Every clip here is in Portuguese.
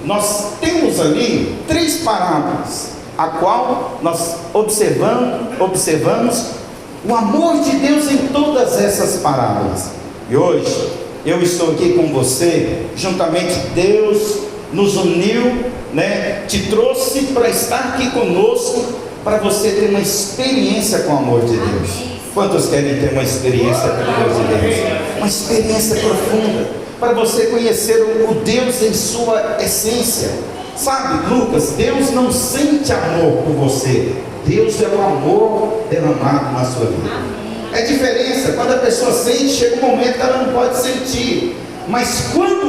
nós temos ali 3 parábolas, a qual nós observamos o amor de Deus em todas essas parábolas. E hoje eu estou aqui com você, juntamente Deus nos uniu, te trouxe para estar aqui conosco, para você ter uma experiência com o amor de Deus. Quantos querem ter uma experiência com o amor de Deus? Uma experiência profunda, para você conhecer o Deus em sua essência. Sabe, Lucas, Deus não sente amor por você. Deus é o amor derramado na sua vida. É diferença, quando a pessoa sente, chega um momento que ela não pode sentir. Mas quando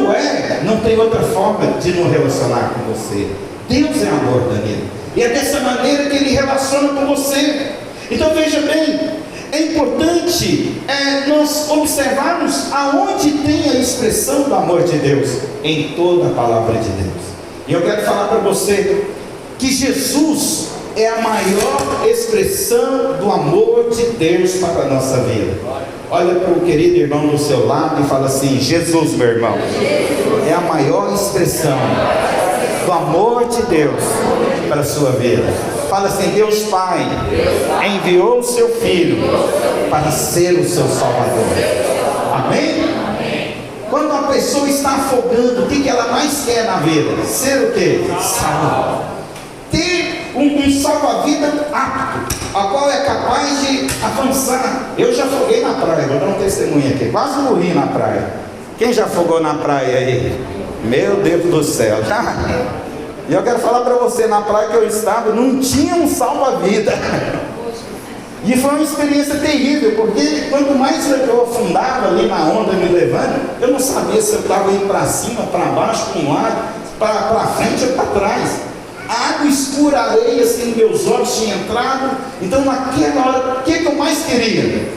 não tem outra forma de nos relacionar com você. Deus é amor, Danilo. E é dessa maneira que Ele relaciona com você. Então veja bem, é importante nós observarmos aonde tem a expressão do amor de Deus. Em toda a palavra de Deus. E eu quero falar para você que Jesus é a maior expressão do amor de Deus para a nossa vida. Olha para o querido irmão do seu lado e fala assim: Jesus, meu irmão, é a maior expressão do amor de Deus para a sua vida. Fala assim: Deus Pai enviou o seu Filho para ser o seu Salvador. Amém? Quando a pessoa está afogando, o que ela mais quer na vida? Ser o quê? Salvo. Ter um salva-vida apto, a qual é capaz de avançar. Eu já afoguei na praia, vou dar um testemunho aqui. Quase morri na praia. Quem já afogou na praia aí? Meu Deus do céu. E eu quero falar para você, na praia que eu estava, não tinha um salva-vida. E foi uma experiência terrível, porque quanto mais eu afundava ali na onda me levando, eu não sabia se eu estava indo para cima, para baixo, para um lado, para frente ou para trás. A água escura, a areia assim nos meus olhos tinha entrado. Então naquela hora, o que eu mais queria?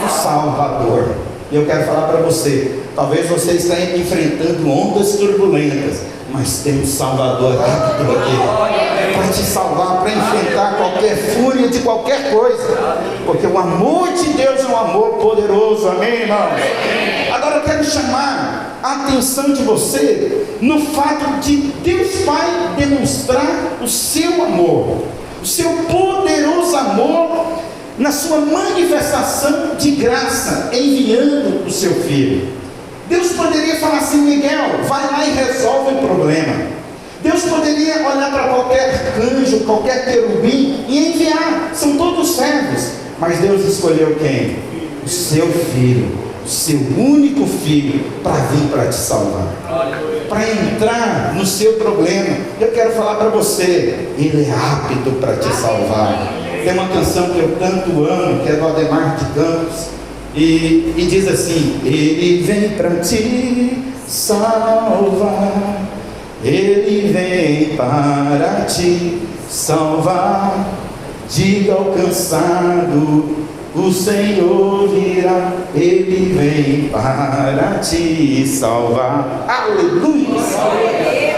Um Salvador. E eu quero falar para você, talvez você esteja enfrentando ondas turbulentas, mas tem um Salvador rápido aqui para te salvar, para enfrentar qualquer fúria de qualquer coisa, porque o amor de Deus é um amor poderoso. Amém, irmãos? Agora eu quero chamar a atenção de você no fato de Deus Pai demonstrar o seu amor, o seu poderoso amor na sua manifestação de graça, enviando o seu Filho. Deus poderia falar assim: Miguel, vai lá e resolve o problema. Deus poderia olhar para qualquer anjo, qualquer querubim e enviar, são todos servos. Mas Deus escolheu quem? O seu Filho, o seu único Filho, para vir para te salvar, para entrar no seu problema. Eu quero falar para você, Ele é apto para te salvar. Tem uma canção que eu tanto amo, que é do Ademar de Campos, e diz assim: Ele vem para te salvar, Ele vem para te salvar. Diga ao cansado, o Senhor virá, Ele vem para te salvar. Aleluia!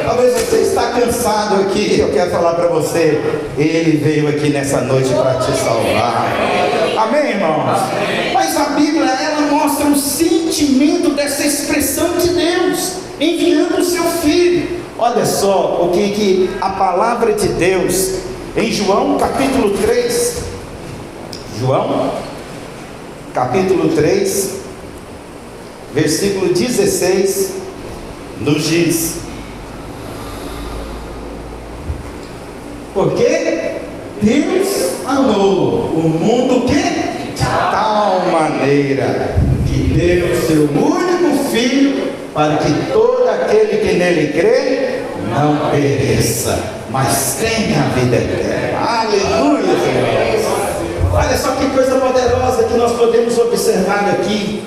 Talvez você está cansado aqui, eu quero falar para você, Ele veio aqui nessa noite para te salvar. Amém, irmãos? Mas a Bíblia, ela mostra o sentimento dessa expressão de Deus, enviando o seu Filho. Olha só o que a palavra de Deus, em João capítulo 3, João capítulo 3, versículo 16, nos diz: porque Deus amou o mundo de tal maneira que deu o seu único Filho, para que todo aquele que nele crê não pereça, mas tenha a vida eterna. Aleluia, Senhor. Olha só que coisa poderosa que nós podemos observar aqui.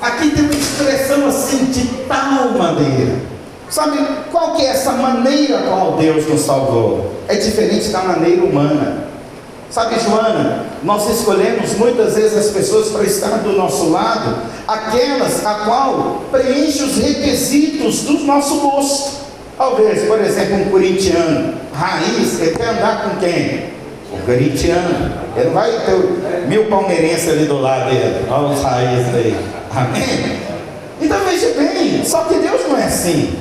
Aqui tem uma expressão assim, de tal maneira. Sabe qual que é essa maneira a qual Deus nos salvou? É diferente da maneira humana. Sabe, Joana, nós escolhemos muitas vezes as pessoas para estar do nosso lado, aquelas a qual preenche os requisitos do nosso gosto. Talvez, por exemplo, um corintiano raiz, ele quer andar com quem? O corintiano. Ele não vai ter 1000 palmeirenses ali do lado dele. Olha os raízes aí. Amém? Então veja bem, só que Deus não é assim.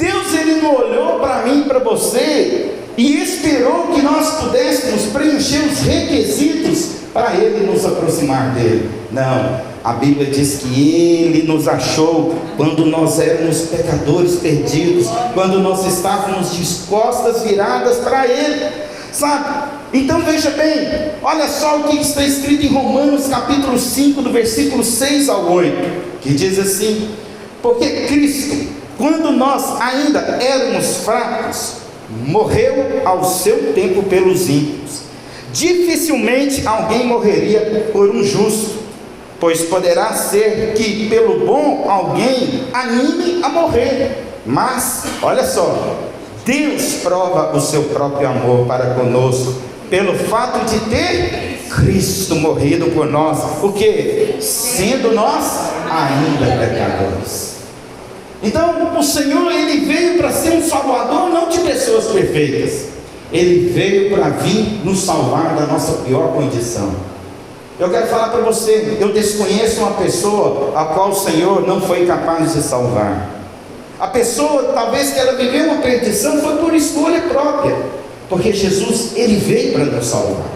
Deus, Ele não olhou para mim e para você e esperou que nós pudéssemos preencher os requisitos para Ele nos aproximar dEle. Não, a Bíblia diz que Ele nos achou quando nós éramos pecadores perdidos, quando nós estávamos de costas viradas para Ele, sabe? Então veja bem, olha só o que está escrito em Romanos capítulo 5, do versículo 6 ao 8, que diz assim: porque Cristo, quando nós ainda éramos fracos, morreu ao seu tempo pelos ímpios. Dificilmente alguém morreria por um justo, pois poderá ser que pelo bom alguém anime a morrer. Mas, olha só, Deus prova o seu próprio amor para conosco, pelo fato de ter Cristo morrido por nós, porque sendo nós ainda pecadores. Então o Senhor, Ele veio para ser um salvador não de pessoas perfeitas, Ele veio para vir nos salvar da nossa pior condição. Eu quero falar para você, eu desconheço uma pessoa a qual o Senhor não foi capaz de salvar. A pessoa, talvez que ela viveu uma perdição, foi por escolha própria, porque Jesus, Ele veio para nos salvar.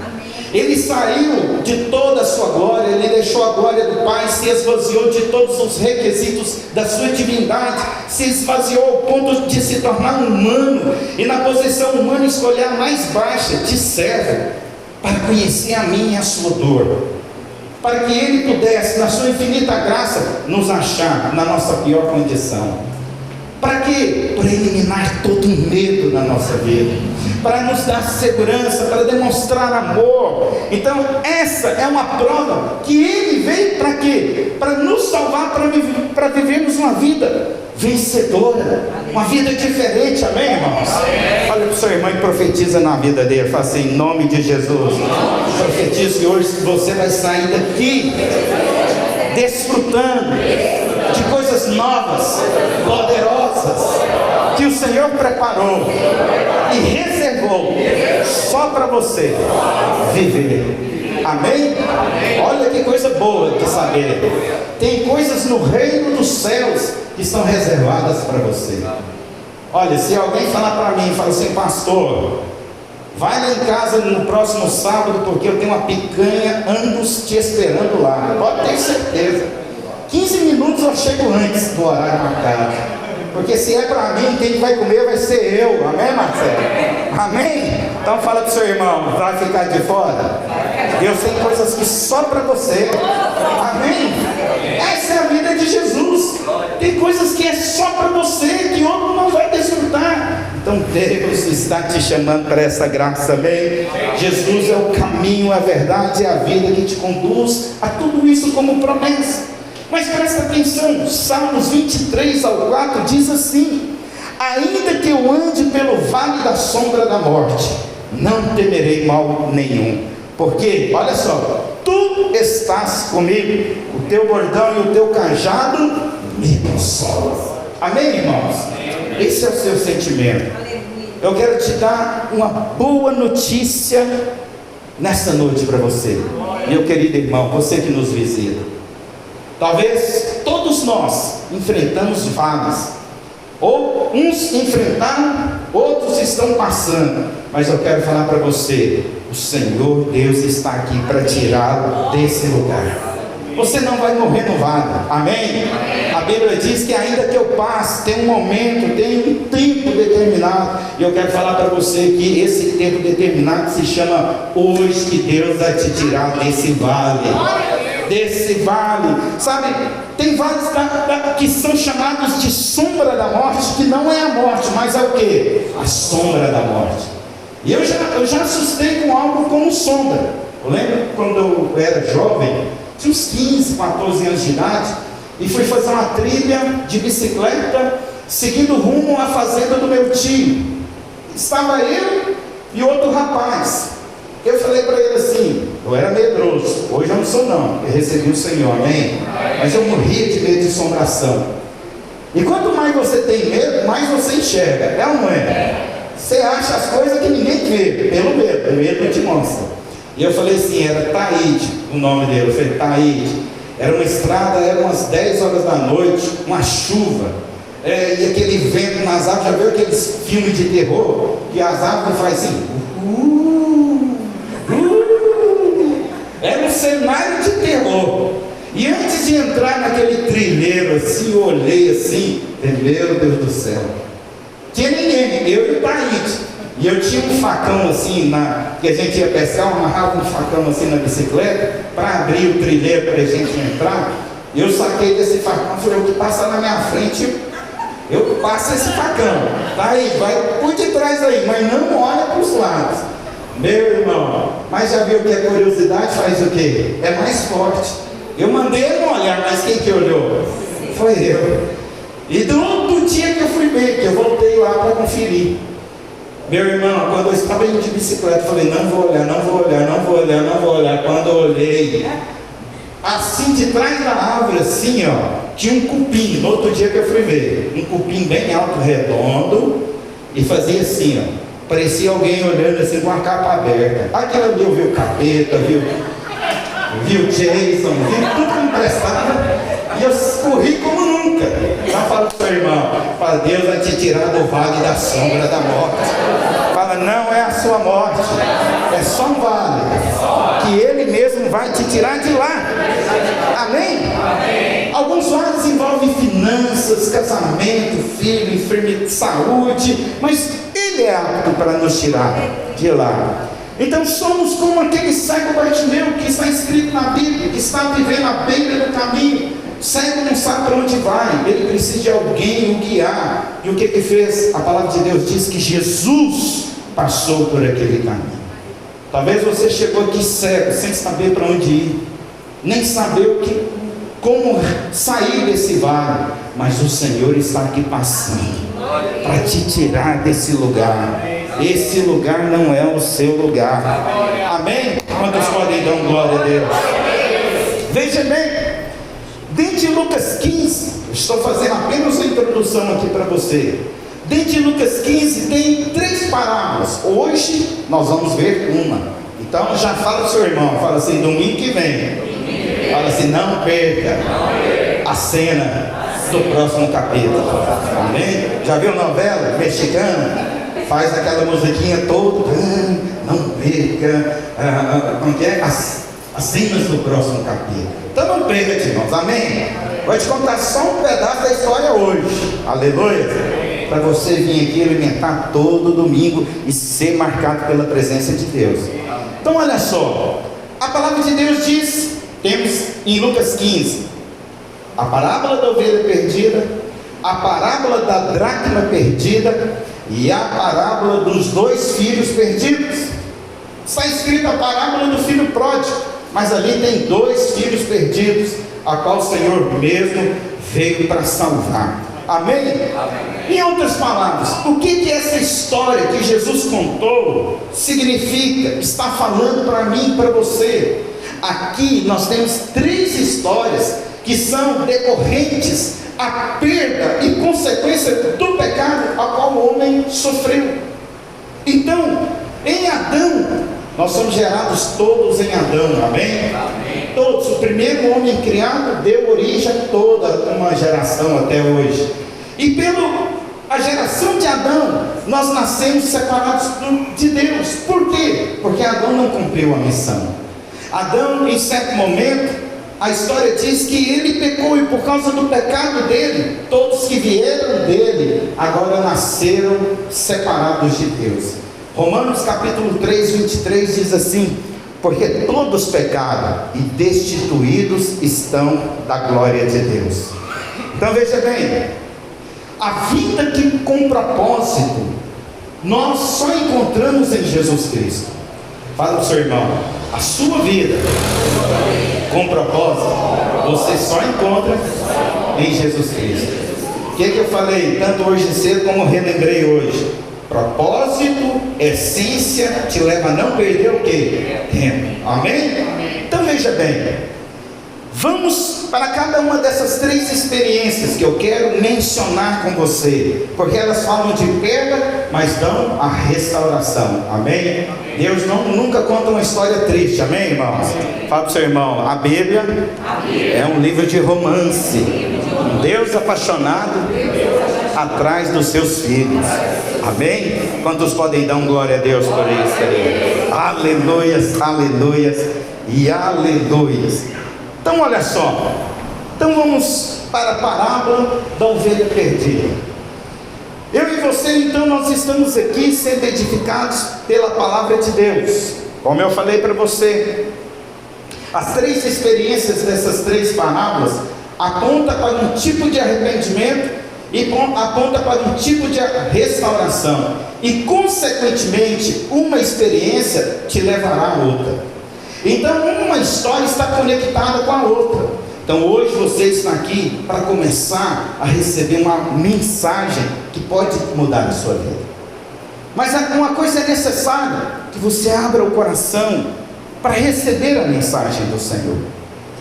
Ele saiu de toda a sua glória, Ele deixou a glória do Pai, se esvaziou de todos os requisitos da sua divindade, se esvaziou ao ponto de se tornar humano, e na posição humana escolher a mais baixa, de servo, para conhecer a minha e a sua dor, para que Ele pudesse, na sua infinita graça, nos achar na nossa pior condição. Para quê? Para eliminar todo o medo na nossa vida, para nos dar segurança, para demonstrar amor. Então essa é uma prova que Ele veio para quê? Para nos salvar, para vivermos uma vida vencedora, uma vida diferente. Amém, irmãos? Amém. Olha para o seu irmão e profetiza na vida dele. Fala assim: em nome de Jesus, profetiza que hoje você vai sair daqui desfrutando de coisas novas, poderosas, que o Senhor preparou e reservou só para você viver. Amém? Olha que coisa boa de saber. Tem coisas no reino dos céus que são reservadas para você. Olha, se alguém falar para mim, fala assim: pastor, vai lá em casa no próximo sábado, porque eu tenho uma picanha Angus te esperando lá. Pode ter certeza, 15 minutos eu chego antes do horário marcado, porque se é para mim, quem vai comer vai ser eu. Amém, Marcelo? Amém? Então fala para o seu irmão: vai ficar de fora? Deus tem coisas que só para você. Amém? Essa é a vida de Jesus. Tem coisas que é só para você, que outro não vai desfrutar. Então Deus está te chamando para essa graça. Amém? Jesus é o caminho, a verdade e a vida que te conduz a tudo isso como promessa. Mas presta atenção, Salmos 23 ao 4 diz assim: ainda que eu ande pelo vale da sombra da morte, não temerei mal nenhum, porque, olha só, tu estás comigo, o teu bordão e o teu cajado me consolam. Amém, irmãos? Esse é o seu sentimento. Eu quero te dar uma boa notícia nessa noite para você, meu querido irmão, você que nos visita. Talvez todos nós enfrentamos vales, ou uns enfrentaram, outros estão passando, mas eu quero falar para você: o Senhor Deus está aqui para tirá-lo desse lugar. Você não vai morrer no vale. Amém? A Bíblia diz que ainda que eu passe, tem um momento, tem um tempo determinado, e eu quero falar para você que esse tempo determinado se chama hoje, que Deus vai te tirar desse vale. Sabe, tem vales que são chamados de sombra da morte, que não é a morte, mas é o que? A sombra da morte. E eu já assustei com algo como sombra. Eu lembro quando eu era jovem, tinha uns 15, 14 anos de idade, e fui fazer uma trilha de bicicleta, seguindo rumo à fazenda do meu tio. Estava eu e outro rapaz. Eu falei para ele assim, eu era medroso, hoje eu não sou não, eu recebi o Senhor, amém? Mas eu morria de medo de assombração. E quanto mais você tem medo, mais você enxerga, é ou não é? Você acha as coisas que ninguém vê, pelo medo, o medo te mostra. E eu falei assim, era Taíde o nome dele. Eu falei, Taíde, era uma estrada, era umas 10 horas da noite, uma chuva. e aquele vento nas árvores. Já viu aqueles filmes de terror? Que as árvores fazem assim. Era um cenário de terror. E antes de entrar naquele trilheiro assim, eu olhei assim, meu Deus do céu, tinha ninguém, eu e o Taíde. E eu tinha um facão assim, que a gente ia pescar, eu amarrava um facão assim na bicicleta, para abrir o trilheiro para a gente entrar. Eu saquei desse facão, falei, o que passa na minha frente, eu passo esse facão. Tá aí, vai por detrás aí, mas não olha para os lados. Meu irmão, mas já viu que a curiosidade faz o quê? É mais forte. Eu mandei ele não olhar, mas quem que olhou? Foi eu. E do outro dia que eu fui ver, que eu voltei lá para conferir. Meu irmão, quando eu estava indo de bicicleta, eu falei, não vou olhar, não vou olhar, não vou olhar, não vou olhar. Quando eu olhei, assim de trás da árvore, assim ó, tinha um cupim. No outro dia que eu fui ver, um cupim bem alto, redondo, e fazia assim ó, parecia alguém olhando assim com a capa aberta. Aquilo ali eu vi o capeta, viu Jason, viu tudo que me prestava, e eu corri como nunca. Já fala pro seu irmão, fala, Deus vai te tirar do vale da sombra da morte. Fala, não é a sua morte, é só um vale, que Ele mesmo vai te tirar de lá. Amém? Amém. Alguns vales envolvem finanças, casamento, filho, enfermidade, saúde, mas Ele é apto para nos tirar de lá. Então somos como aquele cego Bartimeu que está escrito na Bíblia, que está vivendo à beira do caminho. Cego não sabe para onde vai, ele precisa de alguém o guiar. E o que fez? A palavra de Deus diz que Jesus passou por aquele caminho. Talvez você chegou aqui cego, sem saber para onde ir, nem saber como sair desse vale, mas o Senhor está aqui passando para te tirar desse lugar. Esse lugar não é o seu lugar. Amém? Quantos podem dar glória a Deus? Veja bem, dentro de Lucas 15, estou fazendo apenas uma introdução aqui para você. Dentro de Lucas 15 tem 3 parábolas. Hoje nós vamos ver uma. Então já fala para o seu irmão, fala assim, domingo que vem. Fala assim, não perca a cena do próximo capítulo. Amém? Já viu novela mexicana? Faz aquela musiquinha toda, não perca, como que é? As cenas do próximo capítulo. Então não perca, irmãos, amém? Vou te contar só um pedaço da história hoje, aleluia, para você vir aqui alimentar todo domingo e ser marcado pela presença de Deus. Então olha só, a palavra de Deus diz, temos em Lucas 15, a parábola da ovelha perdida, a parábola da dracma perdida, e a parábola dos 2 filhos perdidos. Está escrita a parábola do filho pródigo, mas ali tem 2 filhos perdidos, a qual o Senhor mesmo veio para salvar. Amém? Amém? Em outras palavras, o que essa história que Jesus contou significa? Está falando para mim e para você. Aqui nós temos 3 histórias que são decorrentes a perda e consequência do pecado a qual o homem sofreu. Então, em Adão, nós somos gerados todos em Adão, amém? Amém. Todos, o primeiro homem criado deu origem a toda uma geração até hoje. E pela geração de Adão, nós nascemos separados de Deus. Por quê? Porque Adão não cumpriu a missão. Adão, em certo momento, a história diz que ele pecou, e por causa do pecado dele, todos que vieram dele, agora nasceram separados de Deus. Romanos capítulo 3, 23 diz assim, porque todos pecaram e destituídos estão da glória de Deus. Então veja bem, a vida que com propósito, nós só encontramos em Jesus Cristo. Fala para o seu irmão, a sua vida com propósito, você só encontra em Jesus Cristo. O que eu falei tanto hoje cedo como relembrei hoje? Propósito, essência, te leva a não perder o quê? Tempo. Amém? Então veja bem, vamos para cada uma dessas 3 experiências que eu quero mencionar com você, porque elas falam de perda, mas dão a restauração. Amém? Deus nunca conta uma história triste, amém, irmãos? Fala para o seu irmão, a Bíblia é um livro de romance. Um Deus apaixonado atrás dos seus filhos. Amém? Quantos podem dar glória a Deus por isso? Aleluias, aleluias e aleluias. Então olha só, então vamos para a parábola da ovelha perdida. Eu e você, então, nós estamos aqui sendo edificados pela palavra de Deus. Como eu falei para você, as três experiências dessas três parábolas apontam para um tipo de arrependimento e aponta para um tipo de restauração, e consequentemente uma experiência te levará a outra. Então uma história está conectada com a outra. Então hoje você está aqui para começar a receber uma mensagem que pode mudar a sua vida. Mas uma coisa é necessária, que você abra o coração para receber a mensagem do Senhor.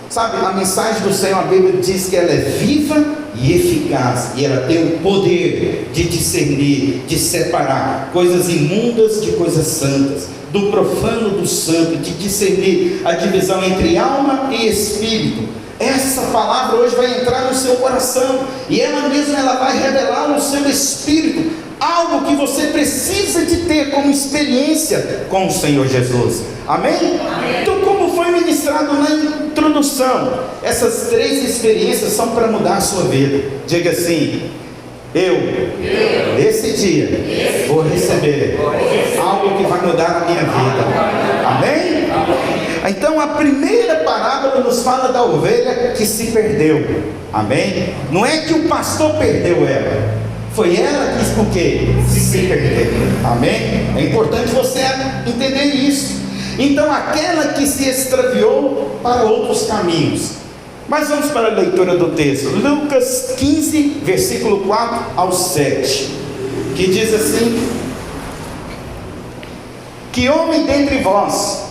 Sabe, a mensagem do Senhor, a Bíblia diz que ela é viva e eficaz, e ela tem o poder de discernir, de separar coisas imundas de coisas santas, do profano do santo, de discernir a divisão entre alma e espírito. Essa palavra hoje vai entrar no seu coração, e ela mesma vai revelar no seu espírito algo que você precisa de ter como experiência com o Senhor Jesus. Amém? Amém. Então, como foi ministrado na introdução, essas três experiências são para mudar a sua vida. Diga assim: esse dia vou receber algo que vai mudar a minha vida. Amém? Então a primeira parábola nos fala da ovelha que se perdeu. Amém? Não é que o pastor perdeu ela, foi ela que o quê? Se perdeu. Amém? É importante você entender isso. Então aquela que se extraviou para outros caminhos. Mas vamos para a leitura do texto. Lucas 15, versículo 4 ao 7, que diz assim: que homem dentre vós,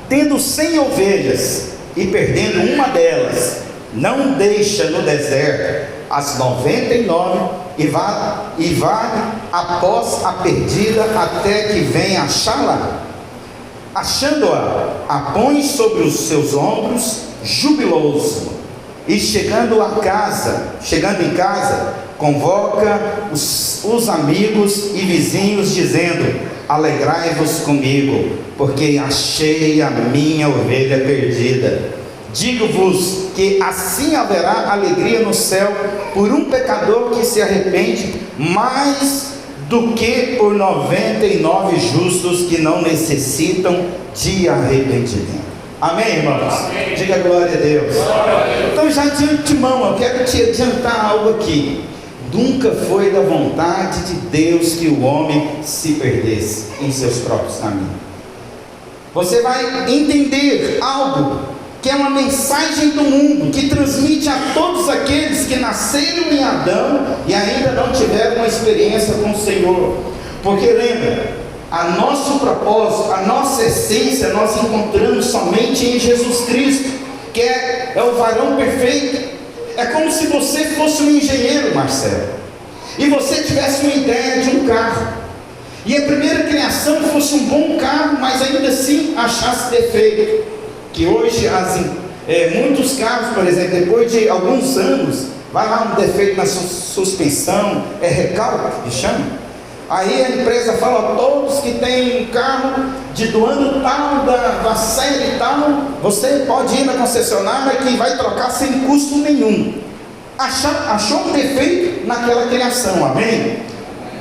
tendo 100 ovelhas e perdendo uma delas, não deixa no deserto as 99 e vai após a perdida até que venha achá-la? Achando-a, a põe sobre os seus ombros, jubiloso, e chegando em casa, convoca os amigos e vizinhos, dizendo: alegrai-vos comigo, porque achei a minha ovelha perdida. Digo-vos que assim haverá alegria no céu por um pecador que se arrepende, mais do que por 99 justos que não necessitam de arrependimento. Amém, irmãos? Amém. Diga glória a Deus. Glória a Deus. Então, já de antemão, eu quero te adiantar algo aqui. Nunca foi da vontade de Deus que o homem se perdesse em seus próprios caminhos. Você vai entender algo que é uma mensagem do mundo, que transmite a todos aqueles que nasceram em Adão e ainda não tiveram uma experiência com o Senhor. Porque lembra, a nosso propósito, a nossa essência, nós encontramos somente em Jesus Cristo, que é o varão perfeito. É como se você fosse um engenheiro, Marcelo, e você tivesse uma ideia de um carro, e a primeira criação fosse um bom carro, mas ainda assim achasse defeito. Que hoje muitos carros, por exemplo, depois de alguns anos, vai lá um defeito na suspensão, recalque que chama. Aí a empresa fala: todos que têm um carro do ano tal, da série tal, você pode ir na concessionária que vai trocar sem custo nenhum. Achou um defeito naquela criação, amém?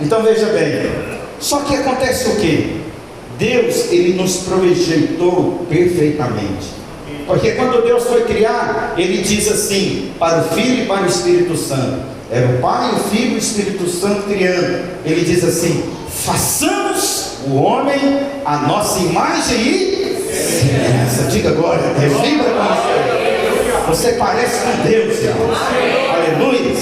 Então veja bem, só que acontece o que? Deus, Ele nos projetou perfeitamente. Porque quando Deus foi criar, Ele diz assim, para o Filho e para o Espírito Santo. Era o Pai, o Filho e o Espírito Santo criando. Ele diz assim: façamos o homem a nossa imagem e semelhança. Diga glória a Deus. Lembra com você parece com Deus, irmãos. Aleluia.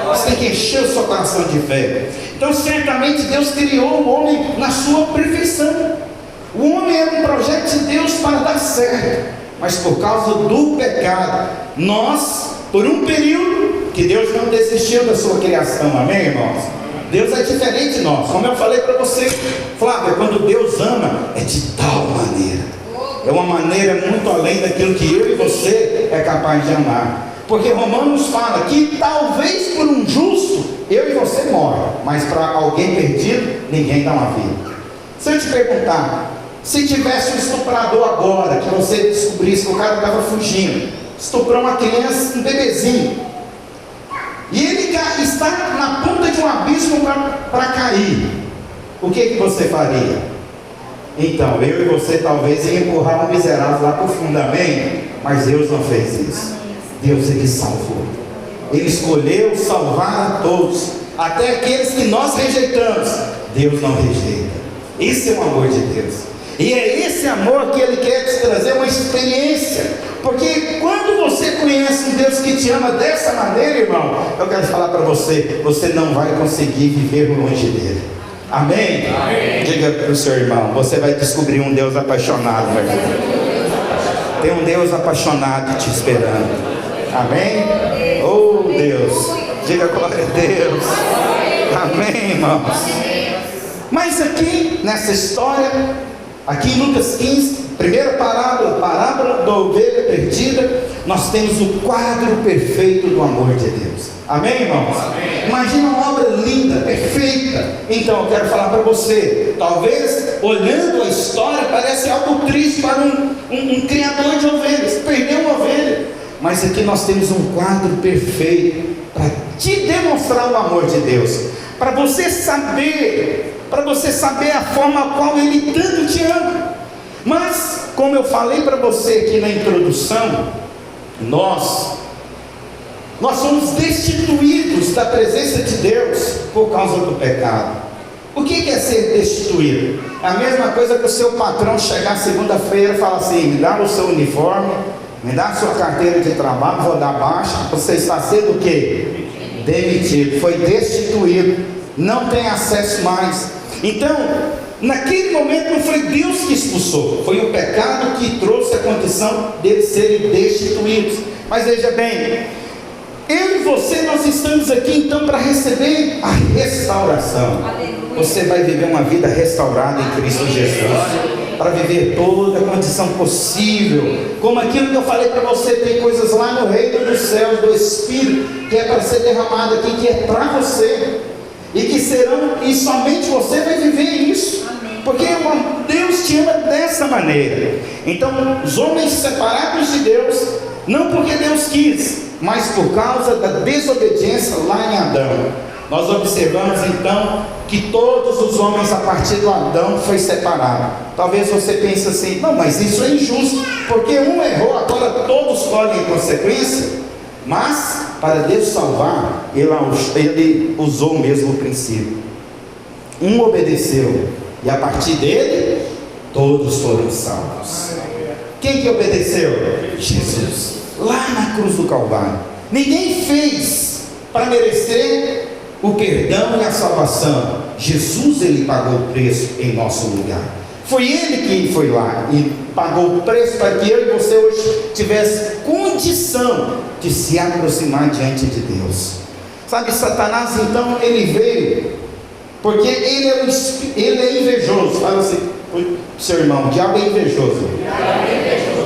Você tem que encher o seu coração de fé. Então certamente Deus criou o homem na sua perfeição. O homem era um projeto de Deus para dar certo, mas por causa do pecado, nós, por um período, que Deus não desistiu da sua criação, amém, irmãos? Deus é diferente de nós, como eu falei para você, Flávia, quando Deus ama, é de tal maneira, é uma maneira muito além daquilo que eu e você é capaz de amar. Porque Romanos fala que talvez por um justo, eu e você morre, mas para alguém perdido, ninguém dá uma vida. Se eu te perguntar, se tivesse um estuprador agora, que você descobrisse que o cara estava fugindo, estuprou uma criança, um bebezinho, e ele está na ponta de um abismo para cair, o que você faria? Então, eu e você talvez ia empurrar um miserável lá profundamente, mas Deus não fez isso. Deus, Ele salvou. Ele escolheu salvar a todos, até aqueles que nós rejeitamos. Deus não rejeita. Esse é o amor de Deus. E é esse amor que Ele quer te trazer uma experiência. Porque quando você conhece um Deus que te ama dessa maneira, irmão, eu quero falar para você, você não vai conseguir viver longe dele. Amém? Amém. Diga para o seu irmão, você vai descobrir um Deus apaixonado, meu irmão. Tem um Deus apaixonado te esperando. Amém? Oh Deus, diga glória a Deus. Amém, irmãos. Mas aqui nessa história, aqui em Lucas 15, primeira parábola da ovelha perdida, nós temos o quadro perfeito do amor de Deus. Amém, irmãos? Amém. Imagina uma obra linda, perfeita. Então eu quero falar para você, talvez olhando a história parece algo triste para um criador de ovelhas, perdeu uma ovelha. Mas aqui nós temos um quadro perfeito para te demonstrar o amor de Deus, para você saber a forma a qual Ele tanto te ama. Mas, como eu falei para você aqui na introdução, nós somos destituídos da presença de Deus por causa do pecado. O que é ser destituído? É a mesma coisa que o seu patrão chegar segunda-feira e falar assim: me dá o seu uniforme, me dá a sua carteira de trabalho, vou dar baixa. Você está sendo o quê? Demitido, foi destituído, não tem acesso mais. Então, naquele momento não foi Deus que expulsou, foi o pecado que trouxe a condição deles serem destituídos. Mas veja bem, eu e você, nós estamos aqui então para receber a restauração. Aleluia. Você vai viver uma vida restaurada em Cristo Jesus, para viver toda a condição possível, como aquilo que eu falei para você. Tem coisas lá no reino dos céus, do Espírito, que é para ser derramado aqui, que é para você, e que serão, e somente você vai viver isso. Amém. Porque Deus te ama dessa maneira. Então os homens separados de Deus, não porque Deus quis, mas por causa da desobediência lá em Adão. Nós observamos então que todos os homens a partir do Adão foi separado. Talvez você pense assim: não, mas isso é injusto, porque um errou, agora todos colhem consequência. Mas para Deus salvar, ele usou o mesmo princípio. Um obedeceu, e a partir dele todos foram salvos. Quem que obedeceu? Jesus, lá na cruz do Calvário. Ninguém fez para merecer o perdão e a salvação. Jesus, Ele pagou o preço em nosso lugar. Foi Ele que foi lá e pagou o preço para que eu e você hoje tivesse condição de se aproximar diante de Deus. Sabe, Satanás então, ele veio porque ele é invejoso. Fala assim pro seu irmão: o diabo é invejoso.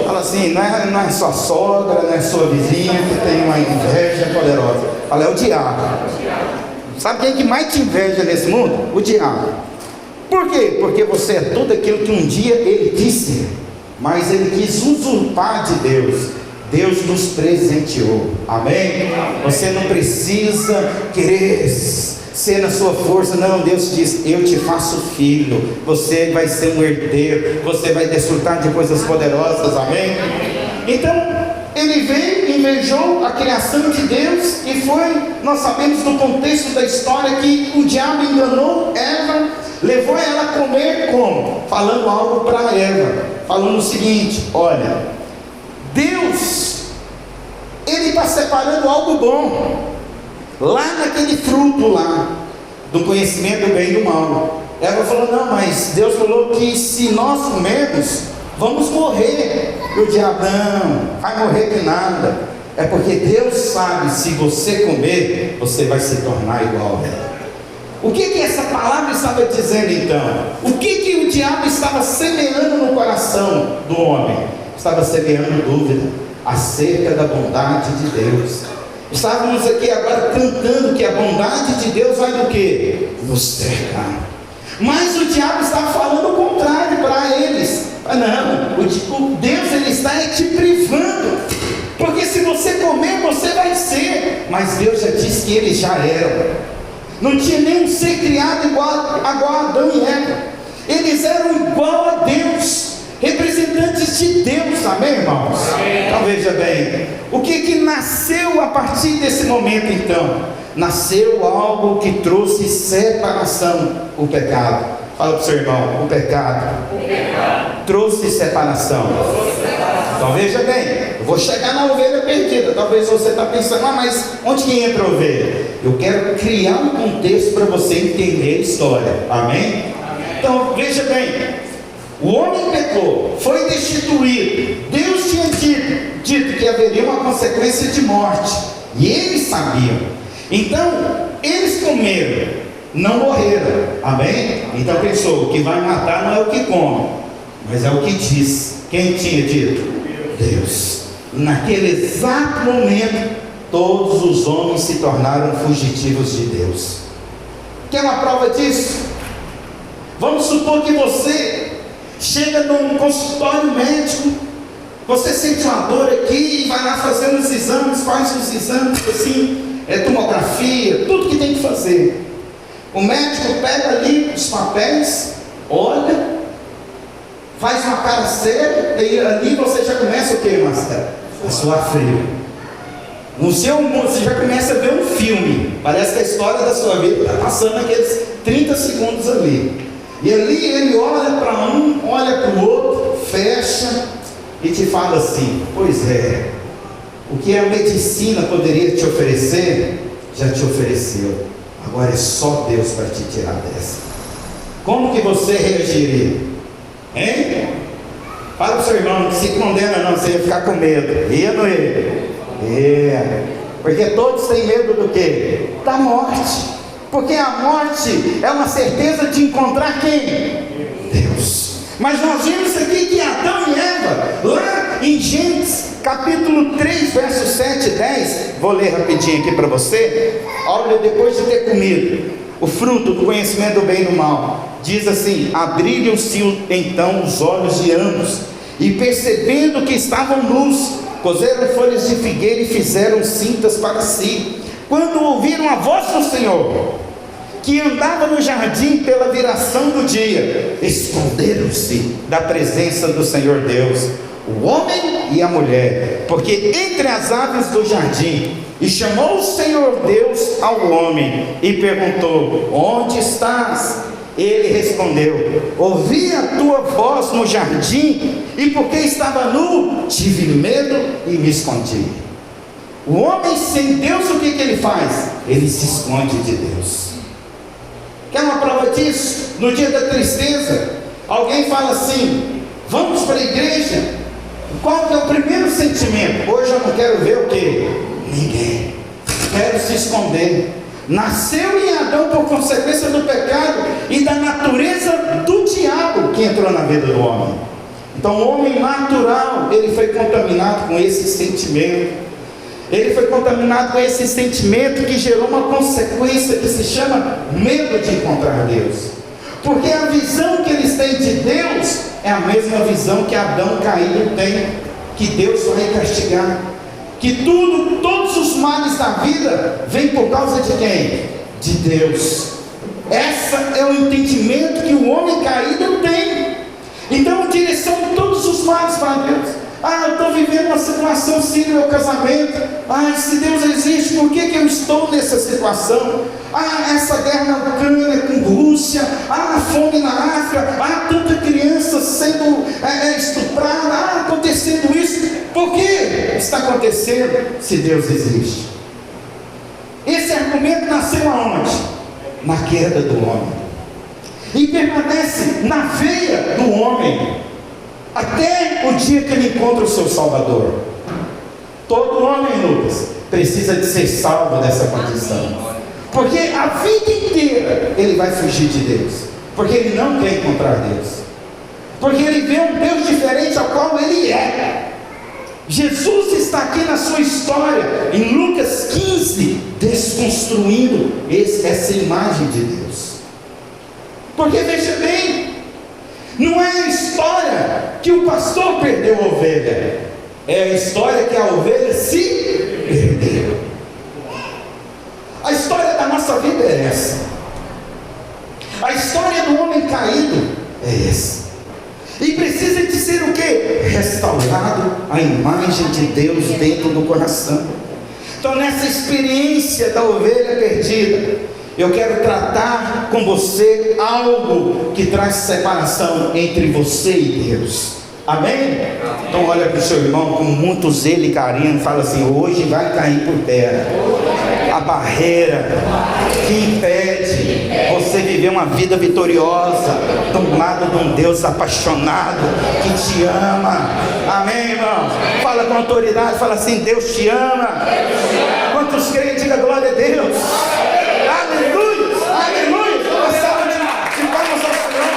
Fala assim: não é sua sogra, não é sua vizinha que tem uma inveja poderosa. Fala: é o diabo. Sabe quem que mais te inveja nesse mundo? O diabo. Por quê? Porque você é tudo aquilo que um dia ele disse, mas ele quis usurpar de Deus. Deus nos presenteou. Amém? Você não precisa querer ser na sua força. Não, Deus diz: eu te faço filho, você vai ser um herdeiro, você vai desfrutar de coisas poderosas. Amém? Então ele veio, invejou a criação de Deus, e nós sabemos do contexto da história que o diabo enganou Eva, levou ela a comer como? Falando algo para Eva, falando o seguinte: olha, Deus, Ele está separando algo bom, lá naquele fruto lá, do conhecimento do bem e do mal. Eva falou: não, mas Deus falou que se nós comermos, vamos morrer. E o diabo: não, vai morrer que nada. É porque Deus sabe, se você comer, você vai se tornar igual a ela. O que essa palavra estava dizendo então? O que o diabo estava semeando no coração do homem? Estava semeando dúvida. acerca da bondade de Deus. Estávamos aqui agora cantando que a bondade de Deus vai do quê? Nos cercar. Mas o diabo está falando o contrário para eles. Não, o Deus ele está te privando, porque se você comer você vai ser. Mas Deus já disse que eles já eram. Não tinha nenhum ser criado igual a Adão e Eva. Eles eram igual a Deus, representantes de Deus, amém, irmãos? Então veja bem, o que nasceu a partir desse momento então? Nasceu algo que trouxe separação, o pecado. Fala para o seu irmão, o pecado trouxe separação. Então veja bem, eu vou chegar na ovelha perdida. Talvez você está pensando, mas onde que entra a ovelha? Eu quero criar um contexto para você entender a história, amém? Então veja bem, o homem pecou, foi destituído. Deus tinha dito que haveria uma consequência de morte, e eles sabiam. Então eles comeram, não morreram, amém? Então pensou, o que vai matar não é o que come, mas é o que diz. Quem tinha dito? Deus. Naquele exato momento, todos os homens se tornaram fugitivos de Deus. Quer uma prova disso? Vamos supor que você chega num consultório médico, você sente uma dor aqui e vai lá fazer os exames, faz os exames assim, tomografia, tudo que tem que fazer. O médico pega ali os papéis, olha, faz uma cara séria, e ali você já começa o que, Marcelo? A suar frio. No seu mundo você já começa a ver um filme. Parece que a história da sua vida está passando aqueles 30 segundos ali. E ali ele olha para um, olha para o outro, fecha e te fala assim: pois é, o que a medicina poderia te oferecer, já te ofereceu. Agora é só Deus para te tirar dessa. Como que você reagiria? Hein? Fala para o seu irmão, não se condena não, você ia ficar com medo. Ia no ele? Porque todos têm medo do quê? Da morte. Porque a morte é uma certeza de encontrar quem? Deus. Mas nós vimos aqui que Adão e Eva, lá em Gênesis capítulo 3, versos 7 e 10, vou ler rapidinho aqui para você. Olha, depois de ter comido o fruto do conhecimento do bem e do mal, diz assim: abriram-se então os olhos de ambos, e percebendo que estavam nus, cozeram folhas de figueira e fizeram cintas para si. Quando ouviram a voz do Senhor, que andava no jardim pela viração do dia, esconderam-se da presença do Senhor Deus, o homem e a mulher, porque entre as aves do jardim. E chamou o Senhor Deus ao homem e perguntou: onde estás? Ele respondeu: ouvi a tua voz no jardim, e porque estava nu, tive medo e me escondi. O homem sem Deus, o que ele faz? Ele se esconde de Deus. Quer uma prova disso? No dia da tristeza, alguém fala assim: vamos para a igreja. Qual que é o primeiro sentimento? Hoje eu não quero ver o quê? Ninguém. Quero se esconder. Nasceu em Adão por consequência do pecado e da natureza do diabo que entrou na vida do homem. Então o homem natural, ele foi contaminado com esse sentimento. Ele foi contaminado com esse sentimento que gerou uma consequência que se chama medo de encontrar Deus. Porque a visão que eles têm de Deus é a mesma visão que Adão caído tem, que Deus vai castigar. Que todos os males da vida vêm por causa de quem? De Deus. Esse é o entendimento que o homem caído tem. Então direcionam todos os males para Deus. Eu estou vivendo uma situação assim no meu casamento. Se Deus existe, por que eu estou nessa situação? Essa guerra na Ucrânia com Rússia, a fome na África, tanta criança sendo estuprada, acontecendo isso. Por que está acontecendo se Deus existe? Esse argumento nasceu aonde? Na queda do homem. E permanece na veia do homem até o dia que ele encontra o seu Salvador. Todo homem, Lucas, precisa de ser salvo dessa condição. Porque a vida inteira ele vai fugir de Deus. Porque ele não quer encontrar Deus. Porque ele vê um Deus diferente ao qual ele é. Jesus está aqui na sua história, em Lucas 15, desconstruindo essa imagem de Deus. Porque veja bem, não é a história que o pastor perdeu a ovelha, é a história que a ovelha se perdeu. A história da nossa vida é essa. A história do homem caído é essa. E precisa de ser o quê? Restaurado a imagem de Deus dentro do coração. Então, nessa experiência da ovelha perdida, eu quero tratar com você algo que traz separação entre você e Deus. Amém? Então olha para o seu irmão com muito zelo e carinho e fala assim: hoje vai cair por terra a barreira que impede você viver uma vida vitoriosa do lado de um Deus apaixonado que te ama. Amém, irmão? Fala com autoridade, fala assim: Deus te ama. Quantos creem? Diga glória a Deus. Aleluia, aleluia. Uma salva de palmas ao Senhor.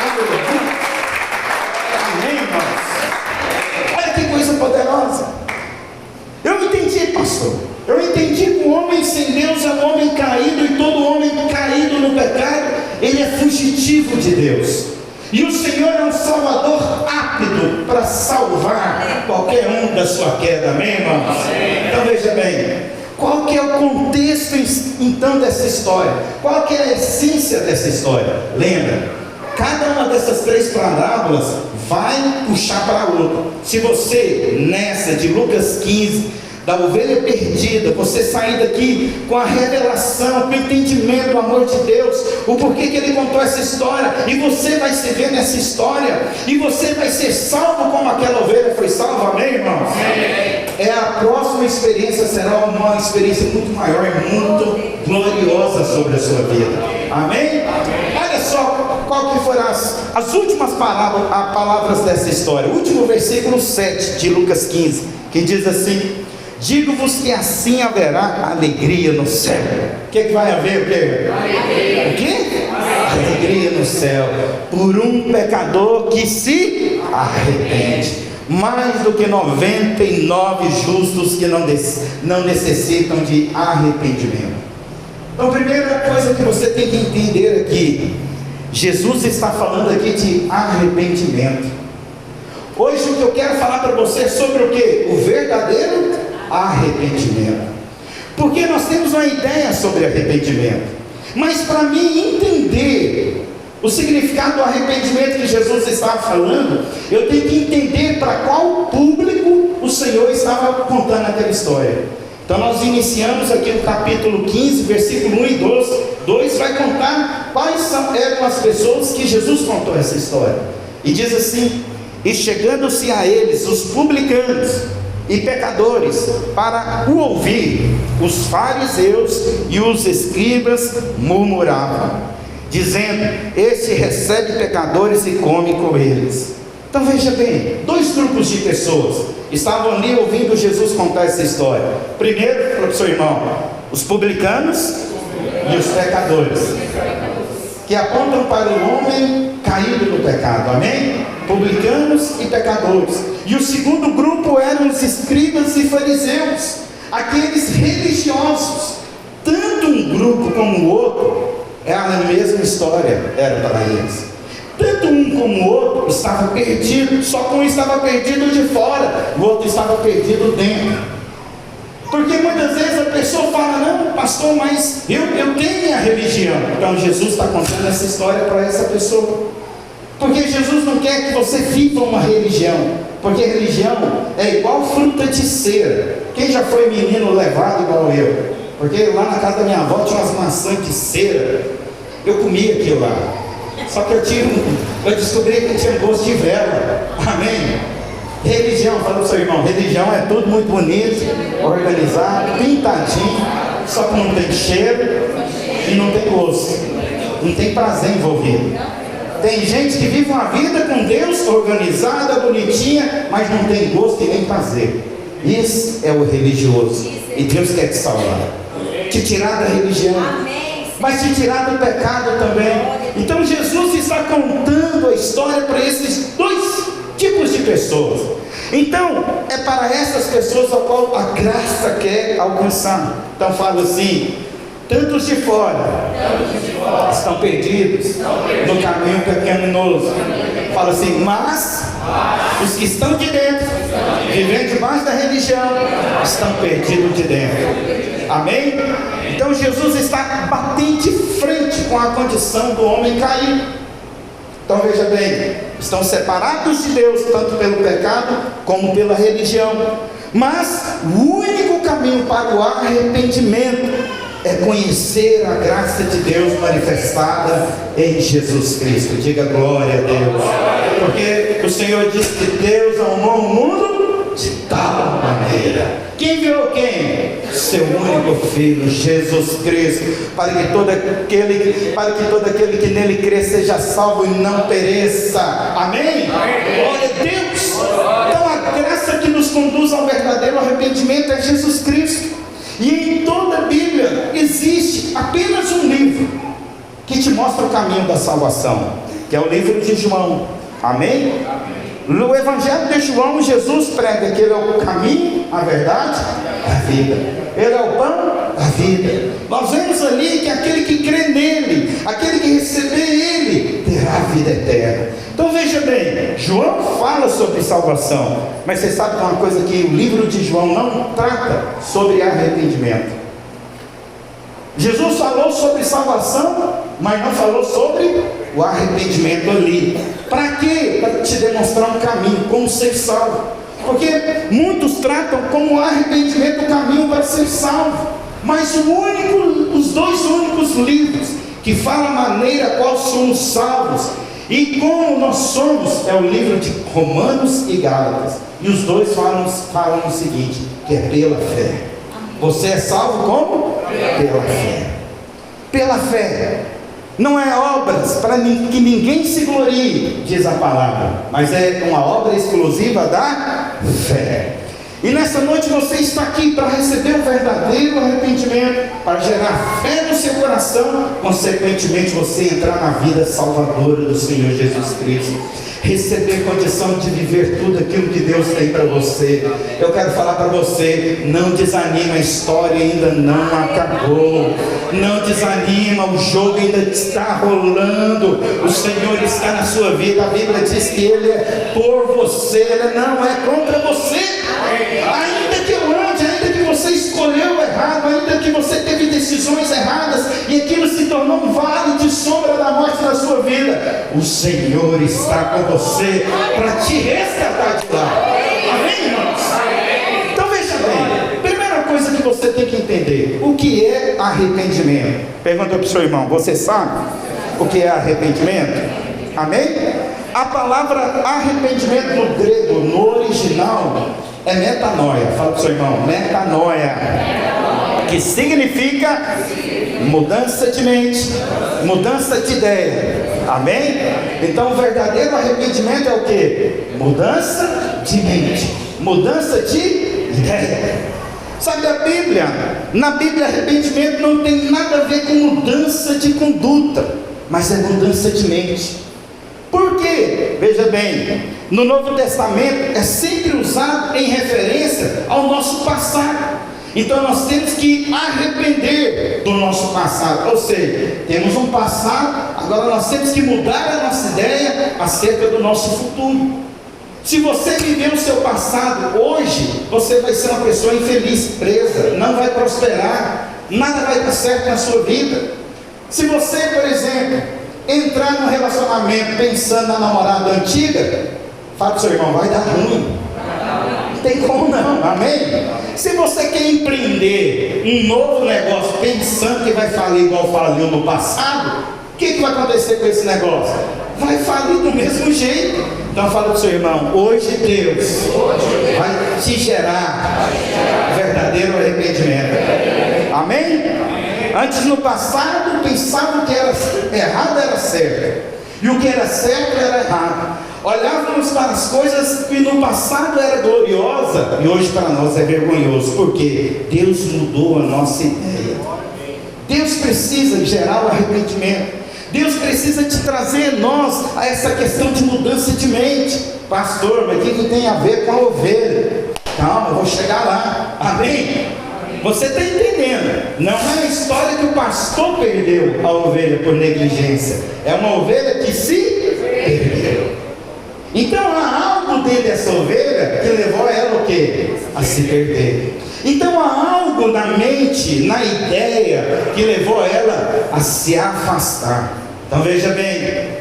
Aleluia. Amém, irmãos? Olha que coisa poderosa. Eu entendi, pastor. Eu entendi que o homem sem Deus é um homem caído, e todo homem caído no pecado, ele é fugitivo de Deus. E o Senhor é um Salvador apto para salvar qualquer um da sua queda. Amém, irmãos? Então veja bem, qual que é o contexto então dessa história? Qual que é a essência dessa história? Lembra? Cada uma dessas três parábolas vai puxar para a outra. Se você, nessa de Lucas 15, da ovelha perdida, você sair daqui com a revelação, com o entendimento do amor de Deus, o porquê que Ele contou essa história, e você vai se ver nessa história, e você vai ser salvo como aquela ovelha foi salva. Amém, irmãos? É a próxima experiência será uma experiência muito maior e muito gloriosa sobre a sua vida. Amém? Olha só qual que foram as últimas palavras dessa história. O último versículo 7 de Lucas 15, que diz assim: digo-vos que assim haverá alegria no céu. O que vai haver? O quê? Alegria no céu por um pecador que se arrepende, mais do que 99 justos que não necessitam de arrependimento. Então, a primeira coisa que você tem que entender aqui, Jesus está falando aqui de arrependimento. Hoje o que eu quero falar para você é sobre o quê? O verdadeiro arrependimento. Porque nós temos uma ideia sobre arrependimento, mas para mim entender o significado do arrependimento que Jesus estava falando, eu tenho que entender para qual público o Senhor estava contando aquela história. Então nós iniciamos aqui no capítulo 15, versículo 1 e 2 vai contar quais eram as pessoas que Jesus contou essa história. E diz assim: e chegando-se a eles os publicanos e pecadores para o ouvir, os fariseus e os escribas murmuravam, dizendo: este recebe pecadores e come com eles. Então veja bem, dois grupos de pessoas estavam ali ouvindo Jesus contar essa história. Primeiro, para o seu irmão, os publicanos e os pecadores, que apontam para o homem caído no pecado. Amém? Publicanos e pecadores. E o segundo grupo eram os escribas e fariseus, aqueles religiosos. Tanto um grupo como o outro era a mesma história, era para eles. Tanto um como o outro estava perdido, só que um estava perdido de fora, o outro estava perdido dentro. Porque muitas vezes a pessoa fala: não, pastor, mas eu tenho minha religião. Então Jesus está contando essa história para essa pessoa. Porque Jesus não quer que você viva uma religião, porque religião é igual fruta de cera. Quem já foi menino levado igual eu? Porque lá na casa da minha avó tinha umas maçãs de cera, eu comia aquilo lá. Só que eu descobri que tinha gosto de vela. Amém? Religião, fala para o seu irmão, religião é tudo muito bonito, organizado, pintadinho, só que não tem cheiro e não tem gosto, não tem prazer envolvido. Tem gente que vive uma vida com Deus organizada, bonitinha, mas não tem gosto e nem prazer. Isso é o religioso, e Deus quer te salvar, te tirar da religião, mas te tirar do pecado também. Então Jesus está contando a história para esses dois tipos de pessoas. Então, é para essas pessoas a qual a graça quer alcançar. Então fala assim: tantos de fora estão perdidos no caminho pecaminoso. Fala assim: mas os que estão de dentro, vivendo debaixo da religião, estão perdidos de dentro. Amém? Então Jesus está batendo de frente com a condição do homem caído. Então veja bem, estão separados de Deus, tanto pelo pecado como pela religião. Mas o único caminho para o arrependimento é conhecer a graça de Deus manifestada em Jesus Cristo. Diga glória a Deus. Porque o Senhor disse que Deus amou o mundo de tal maneira. Quem viu quem? Seu único Filho, Jesus Cristo, para que todo aquele que nele crê seja salvo e não pereça. Amém? Glória a Deus. Então a graça que nos conduz ao verdadeiro arrependimento é Jesus Cristo. E em toda a Bíblia existe apenas um livro que te mostra o caminho da salvação, que é o livro de João. Amém? No Evangelho de João, Jesus prega que Ele é o caminho, a verdade, a vida. Ele é o pão da vida. Nós vemos ali que aquele que crê nele, aquele que receber Ele, terá a vida eterna. Então veja bem, João fala sobre salvação, mas você sabe que é uma coisa que o livro de João não trata sobre arrependimento. Jesus falou sobre salvação, mas não falou sobre o arrependimento ali. Para quê? Para te demonstrar um caminho, como ser salvo. Porque muitos tratam como arrependimento o caminho para ser salvo, mas os dois únicos livros que falam a maneira qual somos salvos e como nós somos, é o livro de Romanos e Gálatas. E os dois falam o seguinte, que é pela fé. Você é salvo como? Pela fé. Pela fé. Não é obras para que ninguém se glorie, diz a palavra, mas é uma obra exclusiva da fé. E nessa noite você está aqui para receber o verdadeiro arrependimento, para gerar fé no seu coração, consequentemente você entrar na vida salvadora do Senhor Jesus Cristo, receber condição de viver tudo aquilo que Deus tem para você. Eu quero falar para você: não desanima, a história ainda não acabou. Não desanima, o jogo ainda está rolando. O Senhor está na sua vida. A Bíblia diz que Ele é por você, Ele não é contra você. Ainda que eu ande, ainda que você escolheu errado, ainda que você teve decisões erradas e aquilo se tornou um vale de sombra da morte na sua vida, o Senhor está com você para te resgatar de lá. Amém, irmãos? Então veja bem, primeira coisa que você tem que entender: o que é arrependimento? Pergunta para o seu irmão: você sabe o que é arrependimento? Amém? A palavra arrependimento no grego, no original, é metanoia. Fala para o seu irmão: metanoia, que significa mudança de mente, mudança de ideia. Amém? Então o verdadeiro arrependimento é o que? Mudança de mente, mudança de ideia. Sabe a Bíblia? Na Bíblia arrependimento não tem nada a ver com mudança de conduta, mas é mudança de mente. Por quê? Veja bem, no Novo Testamento é sempre usado em referência ao nosso passado. Então nós temos que arrepender do nosso passado. Ou seja, temos um passado, agora nós temos que mudar a nossa ideia acerca do nosso futuro. Se você viver o seu passado hoje, você vai ser uma pessoa infeliz, presa, não vai prosperar, nada vai dar certo na sua vida. Se você, por exemplo, entrar num relacionamento pensando na namorada antiga, fala para o seu irmão: vai dar ruim. Não tem como não, amém? Se você quer empreender um novo negócio pensando que vai falir igual faliu no passado, o que vai acontecer com esse negócio? Vai falir do mesmo jeito. Então fala para o seu irmão: hoje Deus vai te gerar verdadeiro arrependimento. Amém? Antes, no passado, pensavam que era errado era certo, e o que era certo era errado. Olhávamos para as coisas que no passado era gloriosa e hoje para nós é vergonhoso, porque Deus mudou a nossa ideia. Deus precisa gerar o arrependimento. Deus precisa te trazer nós a essa questão de mudança de mente. Pastor, mas o que tem a ver com a ovelha? Calma, eu vou chegar lá. Amém? Você está entendendo? Não é a história que o pastor perdeu a ovelha por negligência. É uma ovelha que se perdeu. Então há algo dentro dessa ovelha que levou ela o quê? A se perder. Então há algo na mente, na ideia, que levou ela a se afastar. Então veja bem,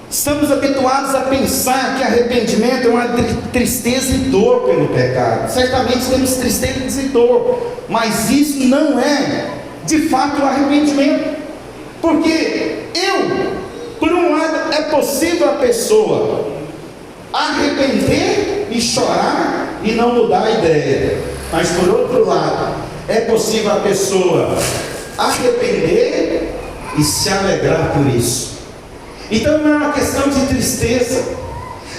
estamos habituados a pensar que arrependimento é uma tristeza e dor pelo pecado. Certamente temos tristeza e dor, mas isso não é de fato o arrependimento. Porque por um lado, é possível a pessoa arrepender e chorar e não mudar a ideia, mas por outro lado, é possível a pessoa arrepender e se alegrar por isso. Então não é uma questão de tristeza,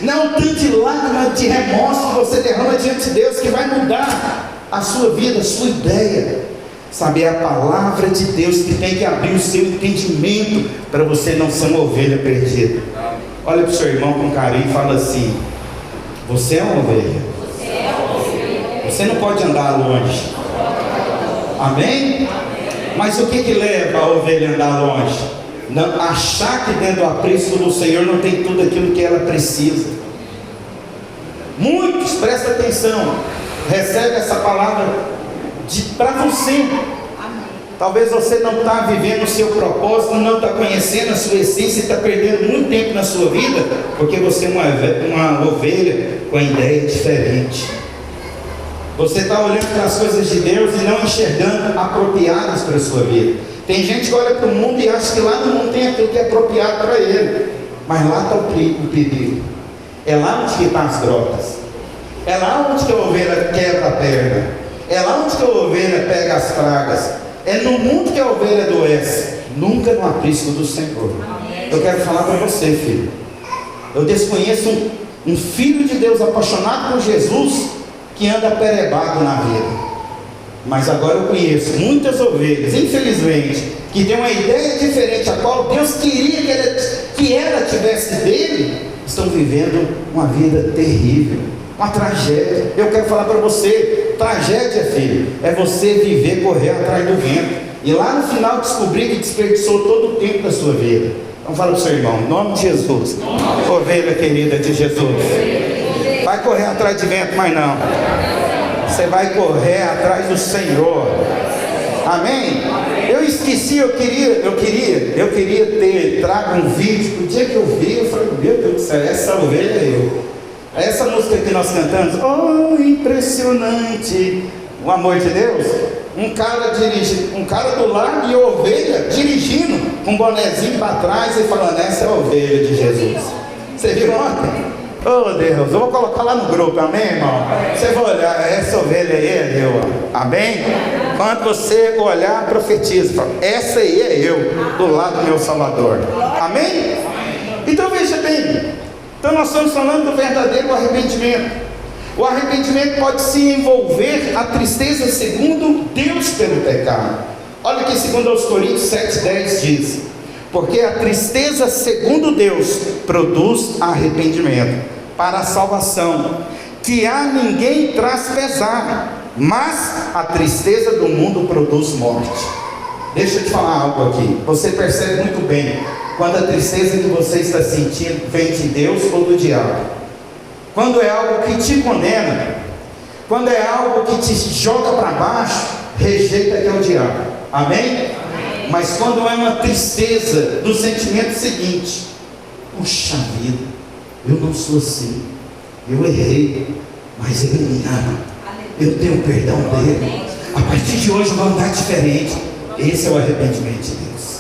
não é um tanto de lágrima, de remorso que você derrama diante de Deus que vai mudar a sua vida, a sua ideia. Sabe, é a palavra de Deus que tem que abrir o seu entendimento para você não ser uma ovelha perdida. Olha para o seu irmão com carinho e fala assim: você é uma ovelha. Você não pode andar longe. Amém? Mas o que leva a ovelha a andar longe? Não, achar que dentro do aprisco do Senhor não tem tudo aquilo que ela precisa. Muitos, presta atenção, recebe essa palavra para você. Talvez você não está vivendo o seu propósito, não está conhecendo a sua essência, está perdendo muito tempo na sua vida, porque você é uma ovelha com a ideia diferente. Você está olhando para as coisas de Deus e não enxergando apropriadas para a sua vida. Tem gente que olha para o mundo e acha que lá no mundo tem aquilo que é apropriado para ele, mas lá está o perigo. É lá onde estão as grotas, é lá onde que a ovelha quebra a perna, é lá onde que a ovelha pega as pragas, é no mundo que a ovelha adoece, nunca no aprisco do Senhor. Eu quero falar para você, filho, eu desconheço um filho de Deus apaixonado por Jesus que anda perebado na vida. Mas agora eu conheço muitas ovelhas, infelizmente, que têm uma ideia diferente, a qual Deus queria que ela tivesse dele, estão vivendo uma vida terrível, uma tragédia. Eu quero falar para você, tragédia, filho, é você viver, correr atrás do vento, e lá no final descobrir que desperdiçou todo o tempo da sua vida. Então fala para o seu irmão, em nome de Jesus, ovelha querida de Jesus, vai correr atrás de vento, mas não, você vai correr atrás do Senhor. Amém? Eu esqueci, eu queria ter trago um vídeo. O dia que eu vi, eu falei, meu Deus do céu, essa ovelha é eu. Essa música que nós cantamos, oh, impressionante, o amor de Deus. Um cara do lado e ovelha dirigindo, com um bonezinho para trás e falando, essa é a ovelha de Jesus. Você viu ontem? Oh Deus, eu vou colocar lá no grupo, amém, irmão? Você vai olhar, essa ovelha aí é eu, amém? Quando você olhar, profetiza, fala, essa aí é eu, do lado do meu Salvador, amém? Então veja bem, então nós estamos falando do verdadeiro arrependimento. O arrependimento pode se envolver a tristeza segundo Deus pelo pecado. Olha que segundo aos Coríntios 7,10 diz, porque a tristeza segundo Deus produz arrependimento para a salvação, que a ninguém traz pesar, mas a tristeza do mundo produz morte. Deixa eu te falar algo aqui, você percebe muito bem quando a tristeza que você está sentindo vem de Deus ou do diabo. Quando é algo que te condena, quando é algo que te joga para baixo, rejeita que é o diabo, amém? Mas quando é uma tristeza do sentimento seguinte, puxa vida, eu não sou assim, eu errei, mas Ele me ama, eu tenho perdão dele, a partir de hoje eu vou andar diferente. Esse é o arrependimento de Deus,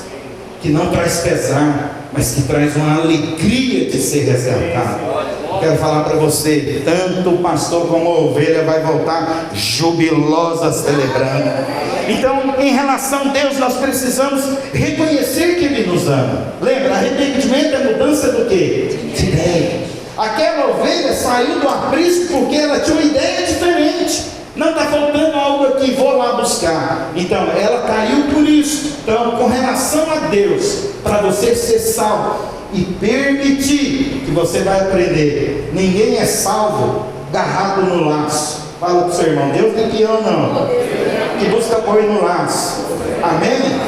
que não traz pesar, mas que traz uma alegria de ser resgatado. Quero falar para você, tanto o pastor como a ovelha vai voltar jubilosa celebrando. Então, em relação a Deus, nós precisamos reconhecer que Ele nos ama. Lembra, arrependimento é mudança do quê? De ideia. Aquela ovelha saiu do aprisco porque ela tinha uma ideia diferente. Não está faltando algo aqui, vou lá buscar. Então, ela caiu por isso. Então, com relação a Deus, para você ser salvo, e permitir, que você vai aprender. Ninguém é salvo agarrado no laço. Fala para o seu irmão, Deus tem que ir ou não? Que busca apoio no laço. Amém?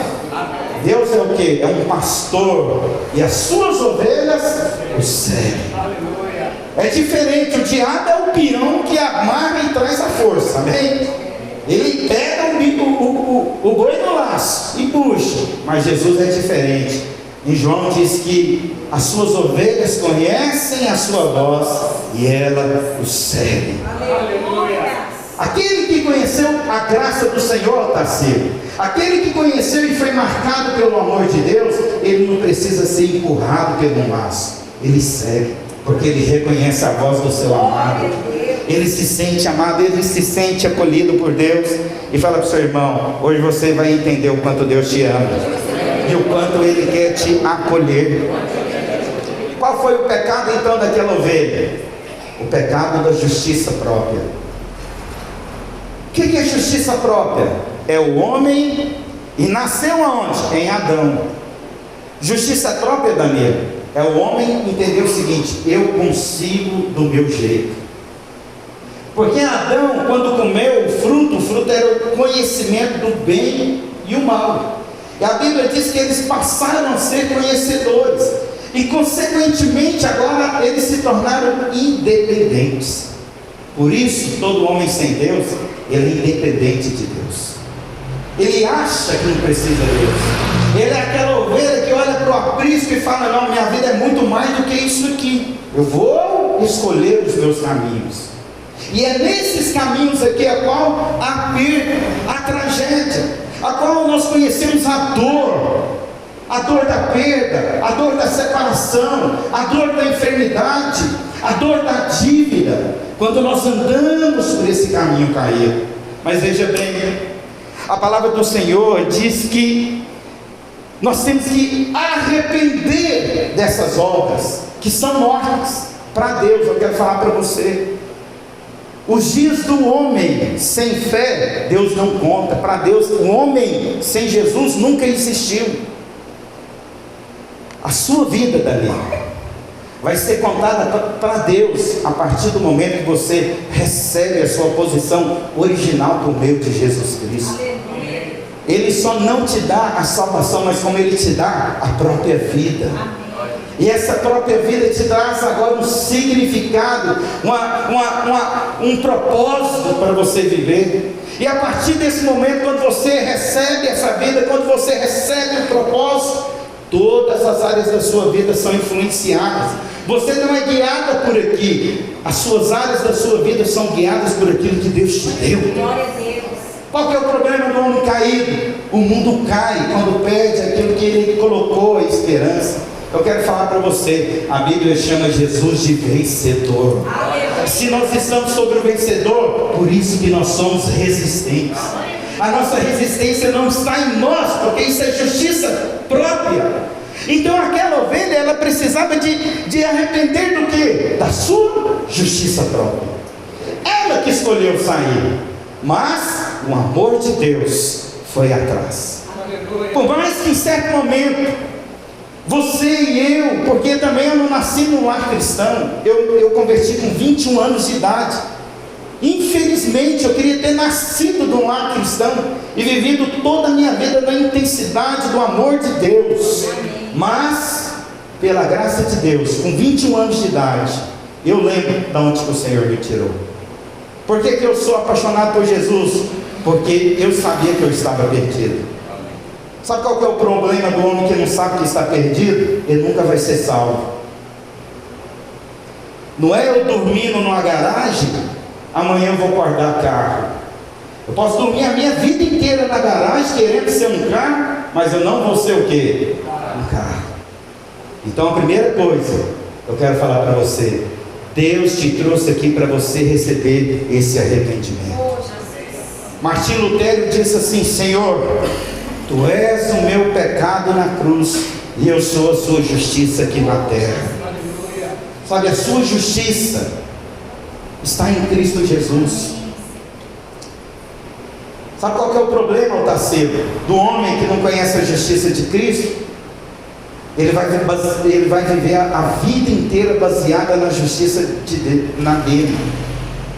Deus é o que? É um pastor, e as suas ovelhas o seguem. É diferente, o diabo é o peão que amarra e traz a força, amém? Ele pega o boi no laço e puxa, mas Jesus é diferente. Em João diz que as suas ovelhas conhecem a sua voz e ela o segue. Aquele que conheceu a graça do Senhor, Tarcísio, aquele que conheceu e foi marcado pelo amor de Deus, ele não precisa ser empurrado pelo laço, ele segue, porque ele reconhece a voz do seu amado, ele se sente amado, ele se sente acolhido por Deus, e fala para o seu irmão, hoje você vai entender o quanto Deus te ama, e o quanto ele quer te acolher. Qual foi o pecado então daquela ovelha? O pecado da justiça própria. O que é justiça própria? É o homem, e nasceu aonde? Em Adão. Justiça própria, Daniel, é o homem entender o seguinte: eu consigo do meu jeito. Porque Adão, quando comeu o fruto era o conhecimento do bem e o mal. E a Bíblia diz que eles passaram a ser conhecedores, e consequentemente agora eles se tornaram independentes. Por isso, todo homem sem Deus, ele é independente de Deus. Ele acha que não precisa de Deus. Ele é aquela ovelha que olha para o aprisco e fala: não, minha vida é muito mais do que isso aqui. Eu vou escolher os meus caminhos. E é nesses caminhos aqui a qual a perda, a tragédia, a qual nós conhecemos a dor da perda, a dor da separação, a dor da enfermidade, a dor da dívida, quando nós andamos por esse caminho caído. Mas veja bem, a palavra do Senhor diz que nós temos que arrepender dessas obras que são mortas para Deus. Eu quero falar para você, os dias do homem sem fé, Deus não conta. Para Deus, o homem sem Jesus nunca existiu. A sua vida, Daniel, vai ser contada para Deus a partir do momento que você recebe a sua posição original por meio de Jesus Cristo. Ele só não te dá a salvação, mas como Ele te dá a própria vida. E essa própria vida te traz agora um significado, um propósito para você viver. E a partir desse momento, quando você recebe essa vida, quando você recebe o propósito, todas as áreas da sua vida são influenciadas. Você não é guiada por aqui, as suas áreas da sua vida são guiadas por aquilo que Deus te deu. Glória a Deus. Qual que é o problema do homem caído? O mundo cai quando perde aquilo que Ele colocou, a esperança. Eu quero falar para você, a Bíblia chama Jesus de vencedor. Se nós estamos sobre o vencedor, por isso que nós somos resistentes. A nossa resistência não está em nós, porque isso é justiça própria. Então aquela ovelha, ela precisava de arrepender do quê? Da sua justiça própria. Ela que escolheu sair, mas o amor de Deus foi atrás. Por mais que em certo momento você e eu, porque também eu não nasci num lar cristão, eu converti com 21 anos de idade. Infelizmente eu queria ter nascido num lar cristão e vivido toda a minha vida na intensidade do amor de Deus. Mas pela graça de Deus, com 21 anos de idade, eu lembro de onde que o Senhor me tirou. Por que eu sou apaixonado por Jesus? Porque eu sabia que eu estava perdido. Sabe qual que é o problema do homem que não sabe que está perdido? Ele nunca vai ser salvo. Não é eu dormindo numa garagem, amanhã eu vou guardar carro. Eu posso dormir a minha vida inteira na garagem querendo ser um carro, mas eu não vou ser o quê? Um carro. Então a primeira coisa, eu quero falar para você, Deus te trouxe aqui para você receber esse arrependimento. Martim Lutero disse assim: Senhor, Tu és o meu pecado na cruz, e eu sou a sua justiça aqui na terra. Sabe, a sua justiça está em Cristo Jesus. Sabe qual que é o problema, Tarcísio, do homem que não conhece a justiça de Cristo? ele vai viver a vida inteira baseada na justiça dele.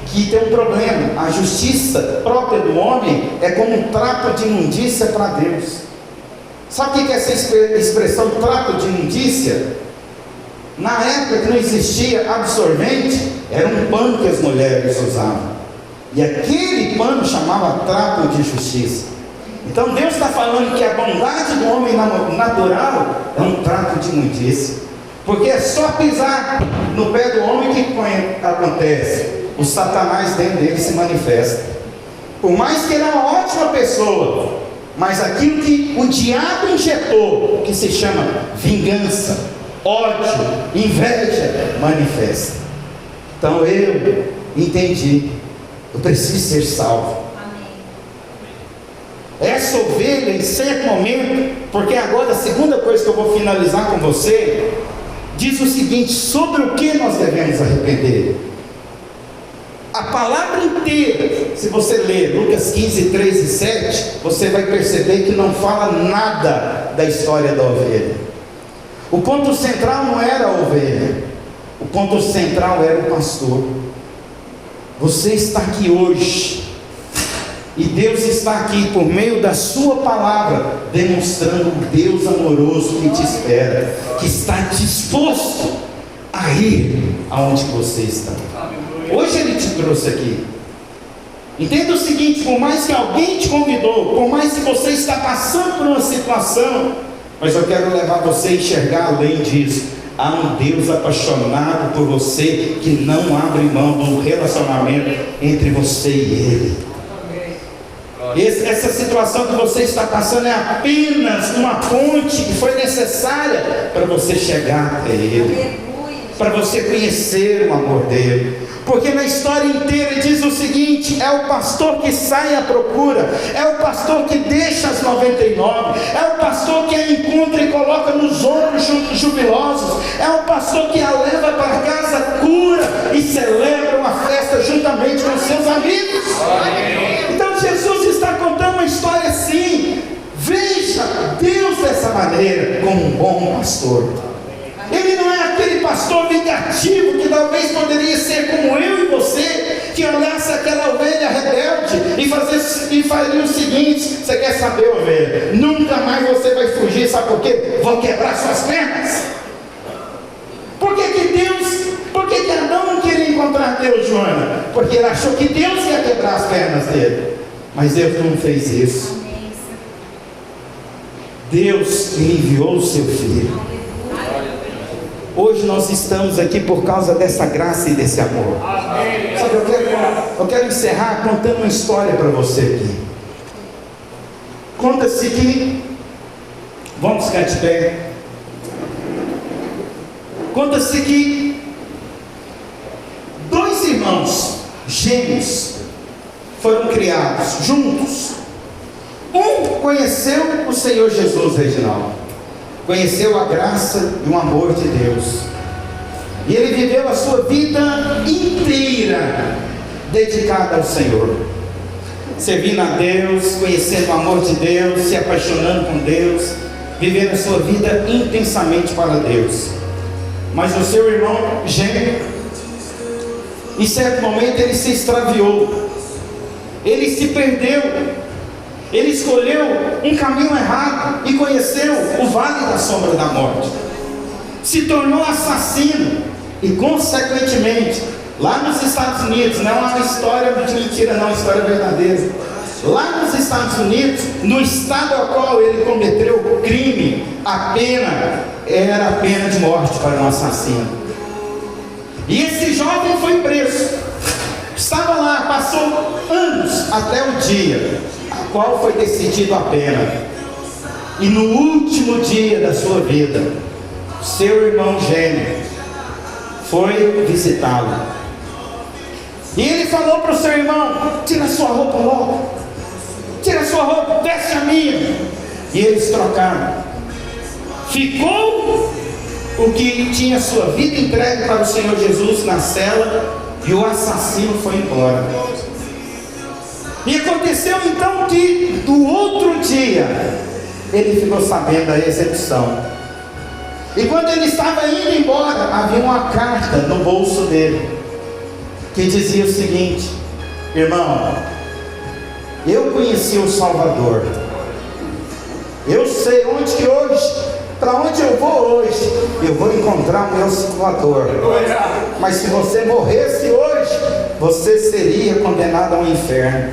Que tem um problema: a justiça própria do homem é como um trapo de imundícia para Deus. Sabe o que é essa expressão trapo de imundícia? Na época que não existia absorvente, era um pano que as mulheres usavam, e aquele pano chamava trapo de justiça. Então Deus está falando que a bondade do homem natural é um trapo de imundícia, porque é só pisar no pé do homem que acontece, o Satanás dentro dele se manifesta. Por mais que ele é uma ótima pessoa, mas aquilo que o diabo injetou, que se chama vingança, ódio, inveja, manifesta. Então eu entendi, eu preciso ser salvo. Essa ovelha, em certo momento, porque agora a segunda coisa que eu vou finalizar com você, diz o seguinte: sobre o que nós devemos arrepender. A palavra inteira, se você ler Lucas 15, 3 e 7, você vai perceber que não fala nada da história da ovelha. O ponto central não era a ovelha, o ponto central era o pastor. Você está aqui hoje, e Deus está aqui por meio da sua palavra, demonstrando o Deus amoroso que te espera, que está disposto a ir aonde você está. Hoje Ele te trouxe aqui. Entenda o seguinte: por mais que alguém te convidou, por mais que você está passando por uma situação, mas eu quero levar você a enxergar além disso. Há um Deus apaixonado por você, que não abre mão do relacionamento entre você e Ele. Essa situação que você está passando é apenas uma ponte que foi necessária para você chegar até Ele, para você conhecer o amor dele. Porque na história inteira diz o seguinte: é o pastor que sai à procura, é o pastor que deixa as 99, é o pastor que a encontra e coloca nos ombros jubilosos, é o pastor que a leva para casa, cura e celebra uma festa juntamente com seus amigos. Então Jesus está contando uma história assim. Veja Deus dessa maneira, como um bom pastor. Ele não é aquele pastor vingativo que talvez poderia ser como eu e você, que olhasse aquela ovelha rebelde e faria o seguinte: você quer saber, ovelha? Nunca mais você vai fugir, sabe por quê? Vou quebrar suas pernas. Por que Adão não queria encontrar Deus, Joana? Porque ele achou que Deus ia quebrar as pernas dele, mas Deus não fez isso. Deus enviou o seu Filho. Hoje nós estamos aqui por causa dessa graça e desse amor. Sabe, eu quero encerrar contando uma história para você aqui. Conta-se que, vamos ficar de pé. Conta-se que 2 irmãos gêmeos foram criados juntos. Um conheceu o Senhor Jesus, Reginaldo. Conheceu a graça e o amor de Deus, e ele viveu a sua vida inteira dedicada ao Senhor, servindo a Deus, conhecendo o amor de Deus, se apaixonando com Deus, vivendo a sua vida intensamente para Deus. Mas o seu irmão gêmeo, em certo momento ele se extraviou, ele se perdeu. Ele escolheu um caminho errado e conheceu o vale da sombra da morte. Se tornou assassino e, consequentemente, lá nos Estados Unidos, não é uma história de mentira, não, é uma história verdadeira. Lá nos Estados Unidos, no estado ao qual ele cometeu o crime, a pena era a pena de morte para um assassino. E esse jovem foi preso. Estava lá, passou anos até o dia a qual foi decidido a pena. E no último dia da sua vida, seu irmão gêmeo foi visitá-lo. E ele falou para o seu irmão: tira sua roupa logo, tira sua roupa, veste a minha. E eles trocaram. Ficou o que tinha sua vida entregue para o Senhor Jesus na cela, e o assassino foi embora. E aconteceu então que do outro dia ele ficou sabendo da execução. E quando ele estava indo embora, havia uma carta no bolso dele, que dizia o seguinte: irmão, eu conheci o Salvador, eu sei onde que hoje, para onde eu vou hoje, eu vou encontrar o meu Salvador. Mas se você morresse hoje, você seria condenado ao inferno.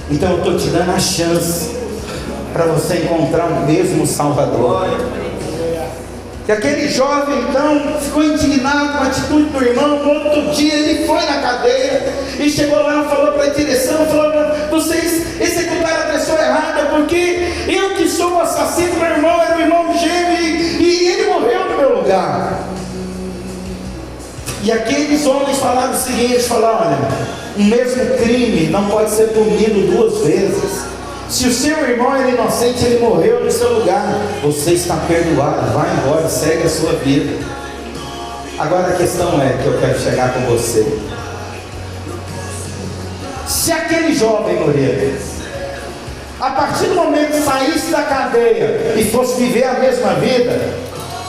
Então eu estou te dando a chance para você encontrar o mesmo Salvador. E aquele jovem então ficou indignado com a atitude do irmão. No outro dia ele foi na cadeia e chegou lá, falou para a direção, falou: vocês executaram a pessoa errada, porque eu que sou o assassino, meu irmão era o irmão gêmeo e ele morreu no meu lugar. E aqueles homens falaram o seguinte: falaram, olha, o mesmo crime não pode ser punido duas vezes. Se o seu irmão era inocente, ele morreu no seu lugar, você está perdoado, vai embora, segue a sua vida. Agora a questão é que eu quero chegar com você. Se aquele jovem Moreira, a partir do momento que saísse da cadeia e fosse viver a mesma vida,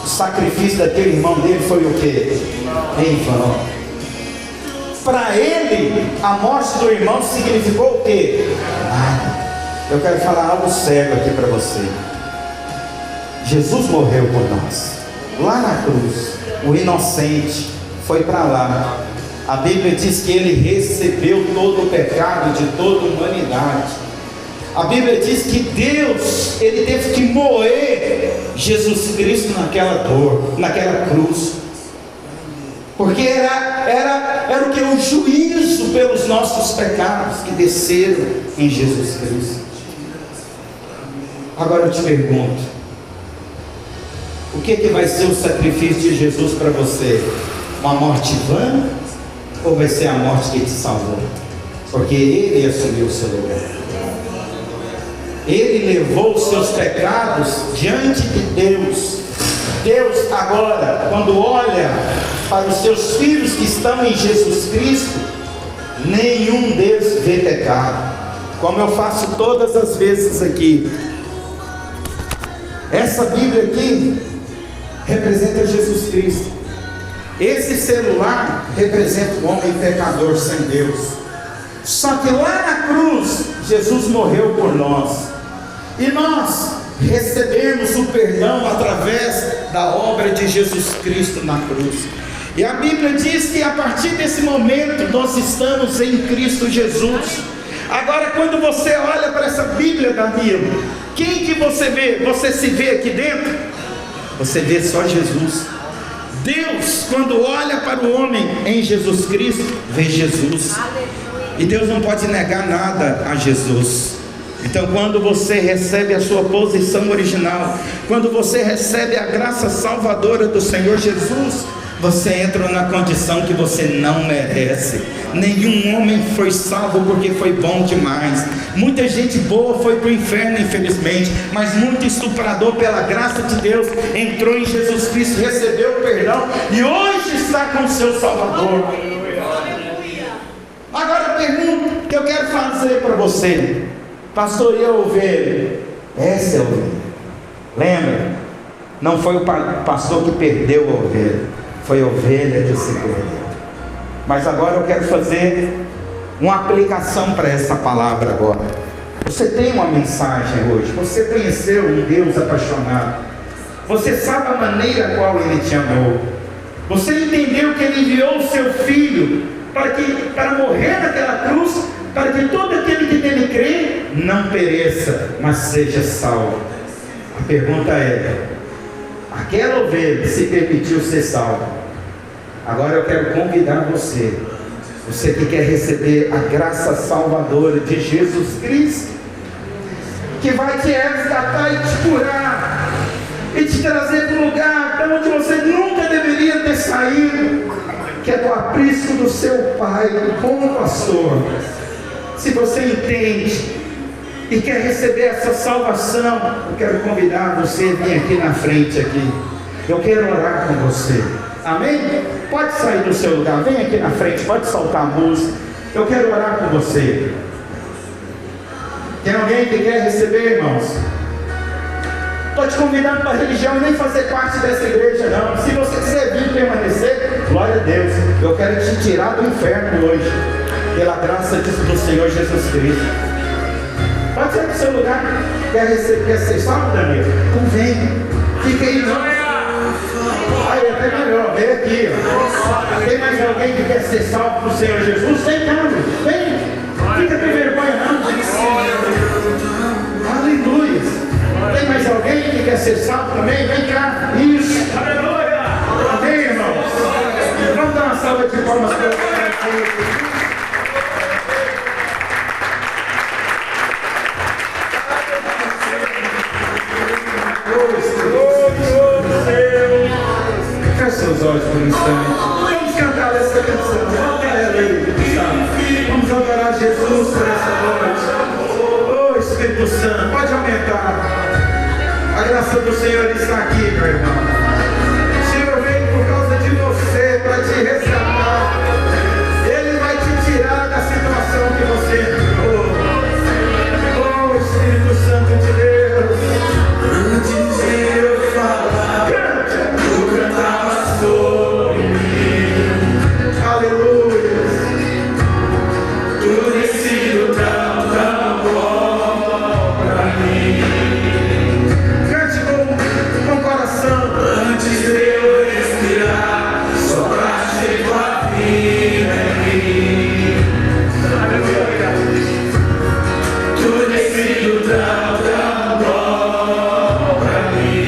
o sacrifício daquele irmão dele foi o quê? Em vão. Para ele, a morte do irmão significou o quê? Nada. Eu quero falar algo sério aqui para você. Jesus morreu por nós, lá na cruz. O inocente foi para lá. A Bíblia diz que ele recebeu todo o pecado de toda a humanidade. A Bíblia diz que Deus, ele teve que moer Jesus Cristo naquela dor, naquela cruz, porque era o que? O juízo pelos nossos pecados que desceram em Jesus Cristo. Agora eu te pergunto, o que vai ser o sacrifício de Jesus para você? Uma morte vã? Ou vai ser a morte que te salvou? Porque Ele assumiu o seu lugar. Ele levou os seus pecados diante de Deus. Deus agora, quando olha para os seus filhos que estão em Jesus Cristo, nenhum deles vê pecado. Como eu faço todas as vezes aqui. Essa Bíblia aqui representa Jesus Cristo. Esse celular representa o homem pecador sem Deus. Só que lá na cruz, Jesus morreu por nós. E nós recebemos o perdão através da obra de Jesus Cristo na cruz. E a Bíblia diz que a partir desse momento nós estamos em Cristo Jesus. Agora, quando você olha para essa Bíblia, Danilo, quem que você vê? Você se vê aqui dentro? Você vê só Jesus. Deus, quando olha para o homem em Jesus Cristo, vê Jesus. E Deus não pode negar nada a Jesus. Então, quando você recebe a sua posição original, quando você recebe a graça salvadora do Senhor Jesus, você entra na condição que você não merece. Nenhum homem foi salvo porque foi bom demais. Muita gente boa foi para o inferno, infelizmente, mas muito estuprador, pela graça de Deus, entrou em Jesus Cristo, recebeu o perdão e hoje está com o seu Salvador. Agora a pergunta que eu quero fazer para você: pastor, e a ovelha? Essa é a ovelha. Lembra? Não foi o pastor que perdeu a ovelha, foi a ovelha que se perdeu. Mas agora eu quero fazer uma aplicação para essa palavra agora. Você tem uma mensagem hoje. Você conheceu um Deus apaixonado. Você sabe a maneira a qual Ele te amou. Você entendeu que Ele enviou o seu Filho para morrer naquela cruz, para que todo aquele que nele crê não pereça, mas seja salvo. A pergunta é: aquela ovelha se permitiu ser salva. Agora eu quero convidar você que quer receber a graça salvadora de Jesus Cristo, que vai te resgatar e te curar, e te trazer para um lugar para onde você nunca deveria ter saído, que é do aprisco do seu Pai, do bom pastor. Se você entende e quer receber essa salvação, eu quero convidar você a vir aqui na frente aqui. Eu quero orar com você. Amém? Pode sair do seu lugar, vem aqui na frente, pode soltar a música. Eu quero orar com você. Tem alguém que quer receber, irmãos? Estou te convidando para a religião e nem fazer parte dessa igreja, não. Se você quiser vir permanecer, glória a Deus. Eu quero te tirar do inferno hoje, pela graça do Senhor Jesus Cristo. Pode ser no seu lugar. Quer ser salvo, Daniel? Então vem. Fica aí, não. Aí, até melhor. Vem aqui. Ó. Tem mais alguém que quer ser salvo do Senhor Jesus? Vem cá, vem. Fica com vergonha, não. Aleluia. Tem mais alguém que quer ser salvo também? Vem cá. Isso. Aleluia. Amém, irmãos. Vamos dar uma salva de palmas para o seus olhos por um instante. Vamos cantar essa canção. Volta ela aí, vamos adorar Jesus por essa noite. Oh, Espírito Santo, pode aumentar. A graça do Senhor está aqui, meu irmão. O Senhor veio por causa de você, para te resgatar. Ele vai te tirar da situação que você entrou. Oh, Espírito Santo de Deus. Antes de eu falar, tu cantava sobre mim. Aleluia. Tu tem sido tão bom pra mim. Cante com coração. Antes de eu respirar, sopraste tua vida em mim. Aleluia. Tu tem sido tão bom pra mim.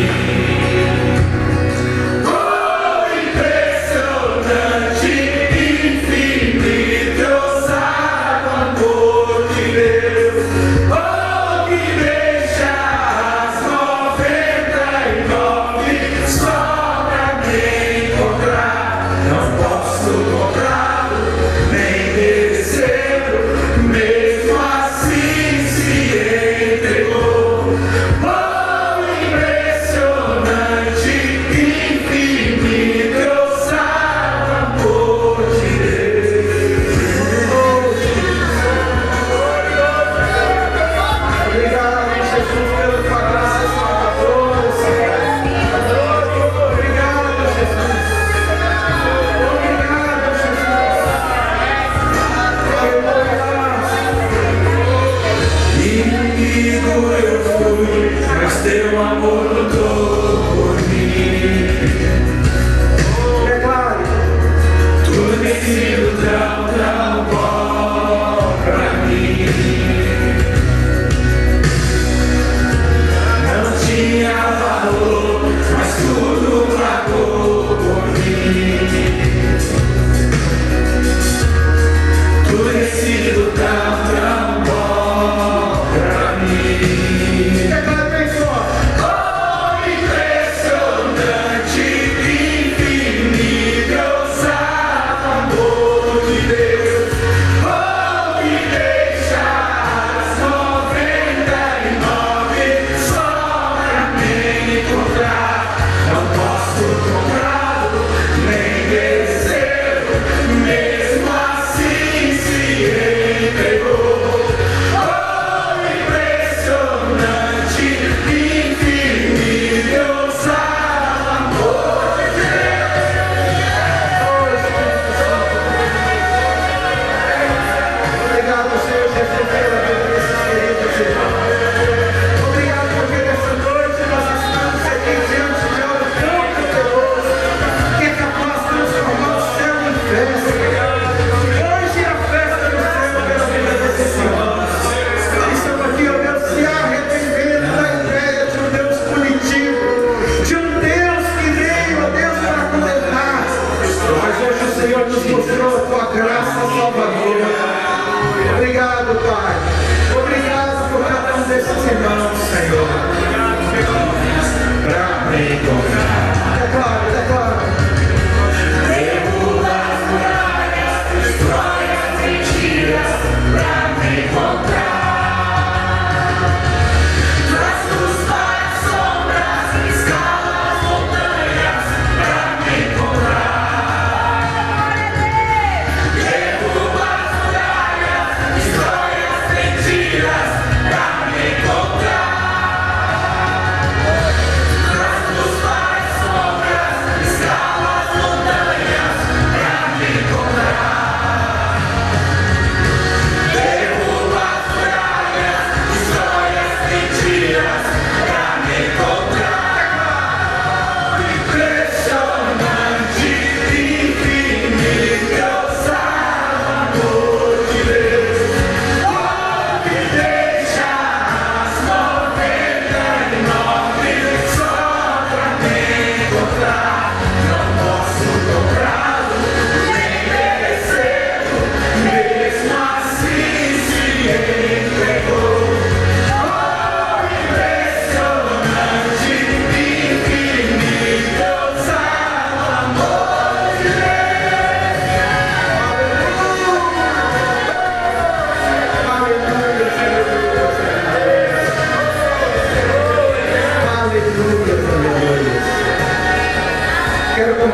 Teu amor lutou por mim. Declare. Tu tem sido tão bom pra mim. Não tinha valor, mas tudo pagou por mim. Tu tem sido tão bom pra mim. Declare bem forte. Mesmo assim se entregou.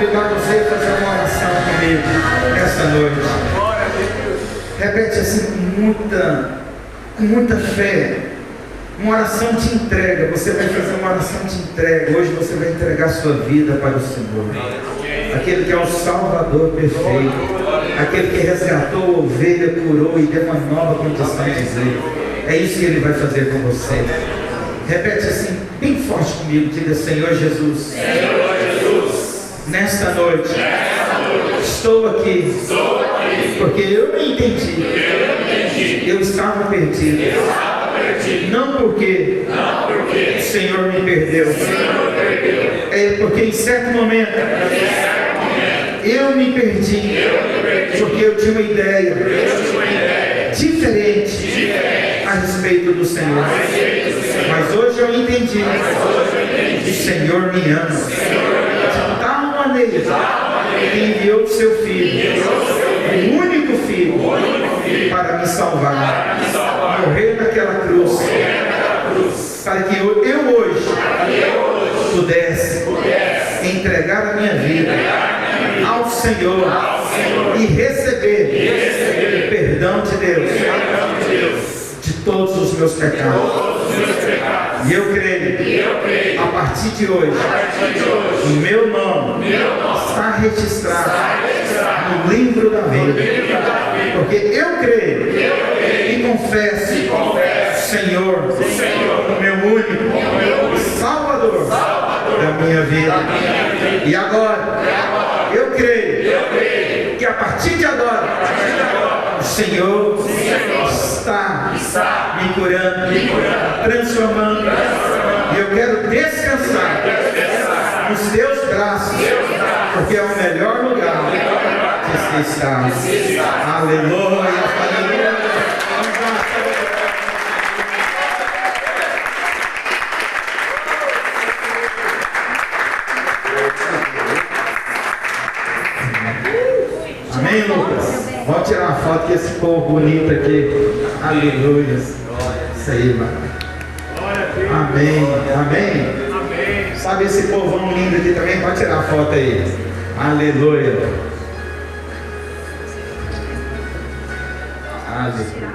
convidar você a fazer uma oração comigo nessa noite. Repete assim com muita fé. Uma oração de entrega. Você vai fazer uma oração de entrega. Hoje você vai entregar sua vida para o Senhor. Aquele que é o Salvador perfeito. Aquele que resgatou a ovelha, curou e deu uma nova condição de viver. É isso que Ele vai fazer com você. Repete assim, bem forte comigo. Diga: Senhor Jesus, Senhor Jesus, nesta noite, estou aqui, porque eu me entendi. Eu estava perdido. Não porque o Senhor me perdeu. É porque em certo momento eu me perdi. Porque eu tinha uma ideia diferente a respeito do Senhor. Mas hoje eu entendi que o Senhor me ama de tal maneira que enviou o seu Filho, o único Filho, para me salvar, morrer naquela cruz, para que eu hoje pudesse entregar a minha vida ao Senhor e receber perdão de Deus de todos os meus pecados. E eu creio, a partir de hoje, o meu nome está registrado no livro da vida. Porque eu creio e confesso, Senhor, o meu único Salvador da minha vida. E agora, eu creio que a partir de agora, o Senhor está me curando, transformando. E eu quero descansar nos teus braços, porque é o melhor lugar de se estar. Aleluia, aleluia. Amém, Lucas? Vamos tirar uma foto com esse povo bonito aqui. Aleluia. Isso aí, mano. Amém. Amém. Sabe esse povão lindo aqui também? Pode tirar a foto aí. Aleluia. Aleluia.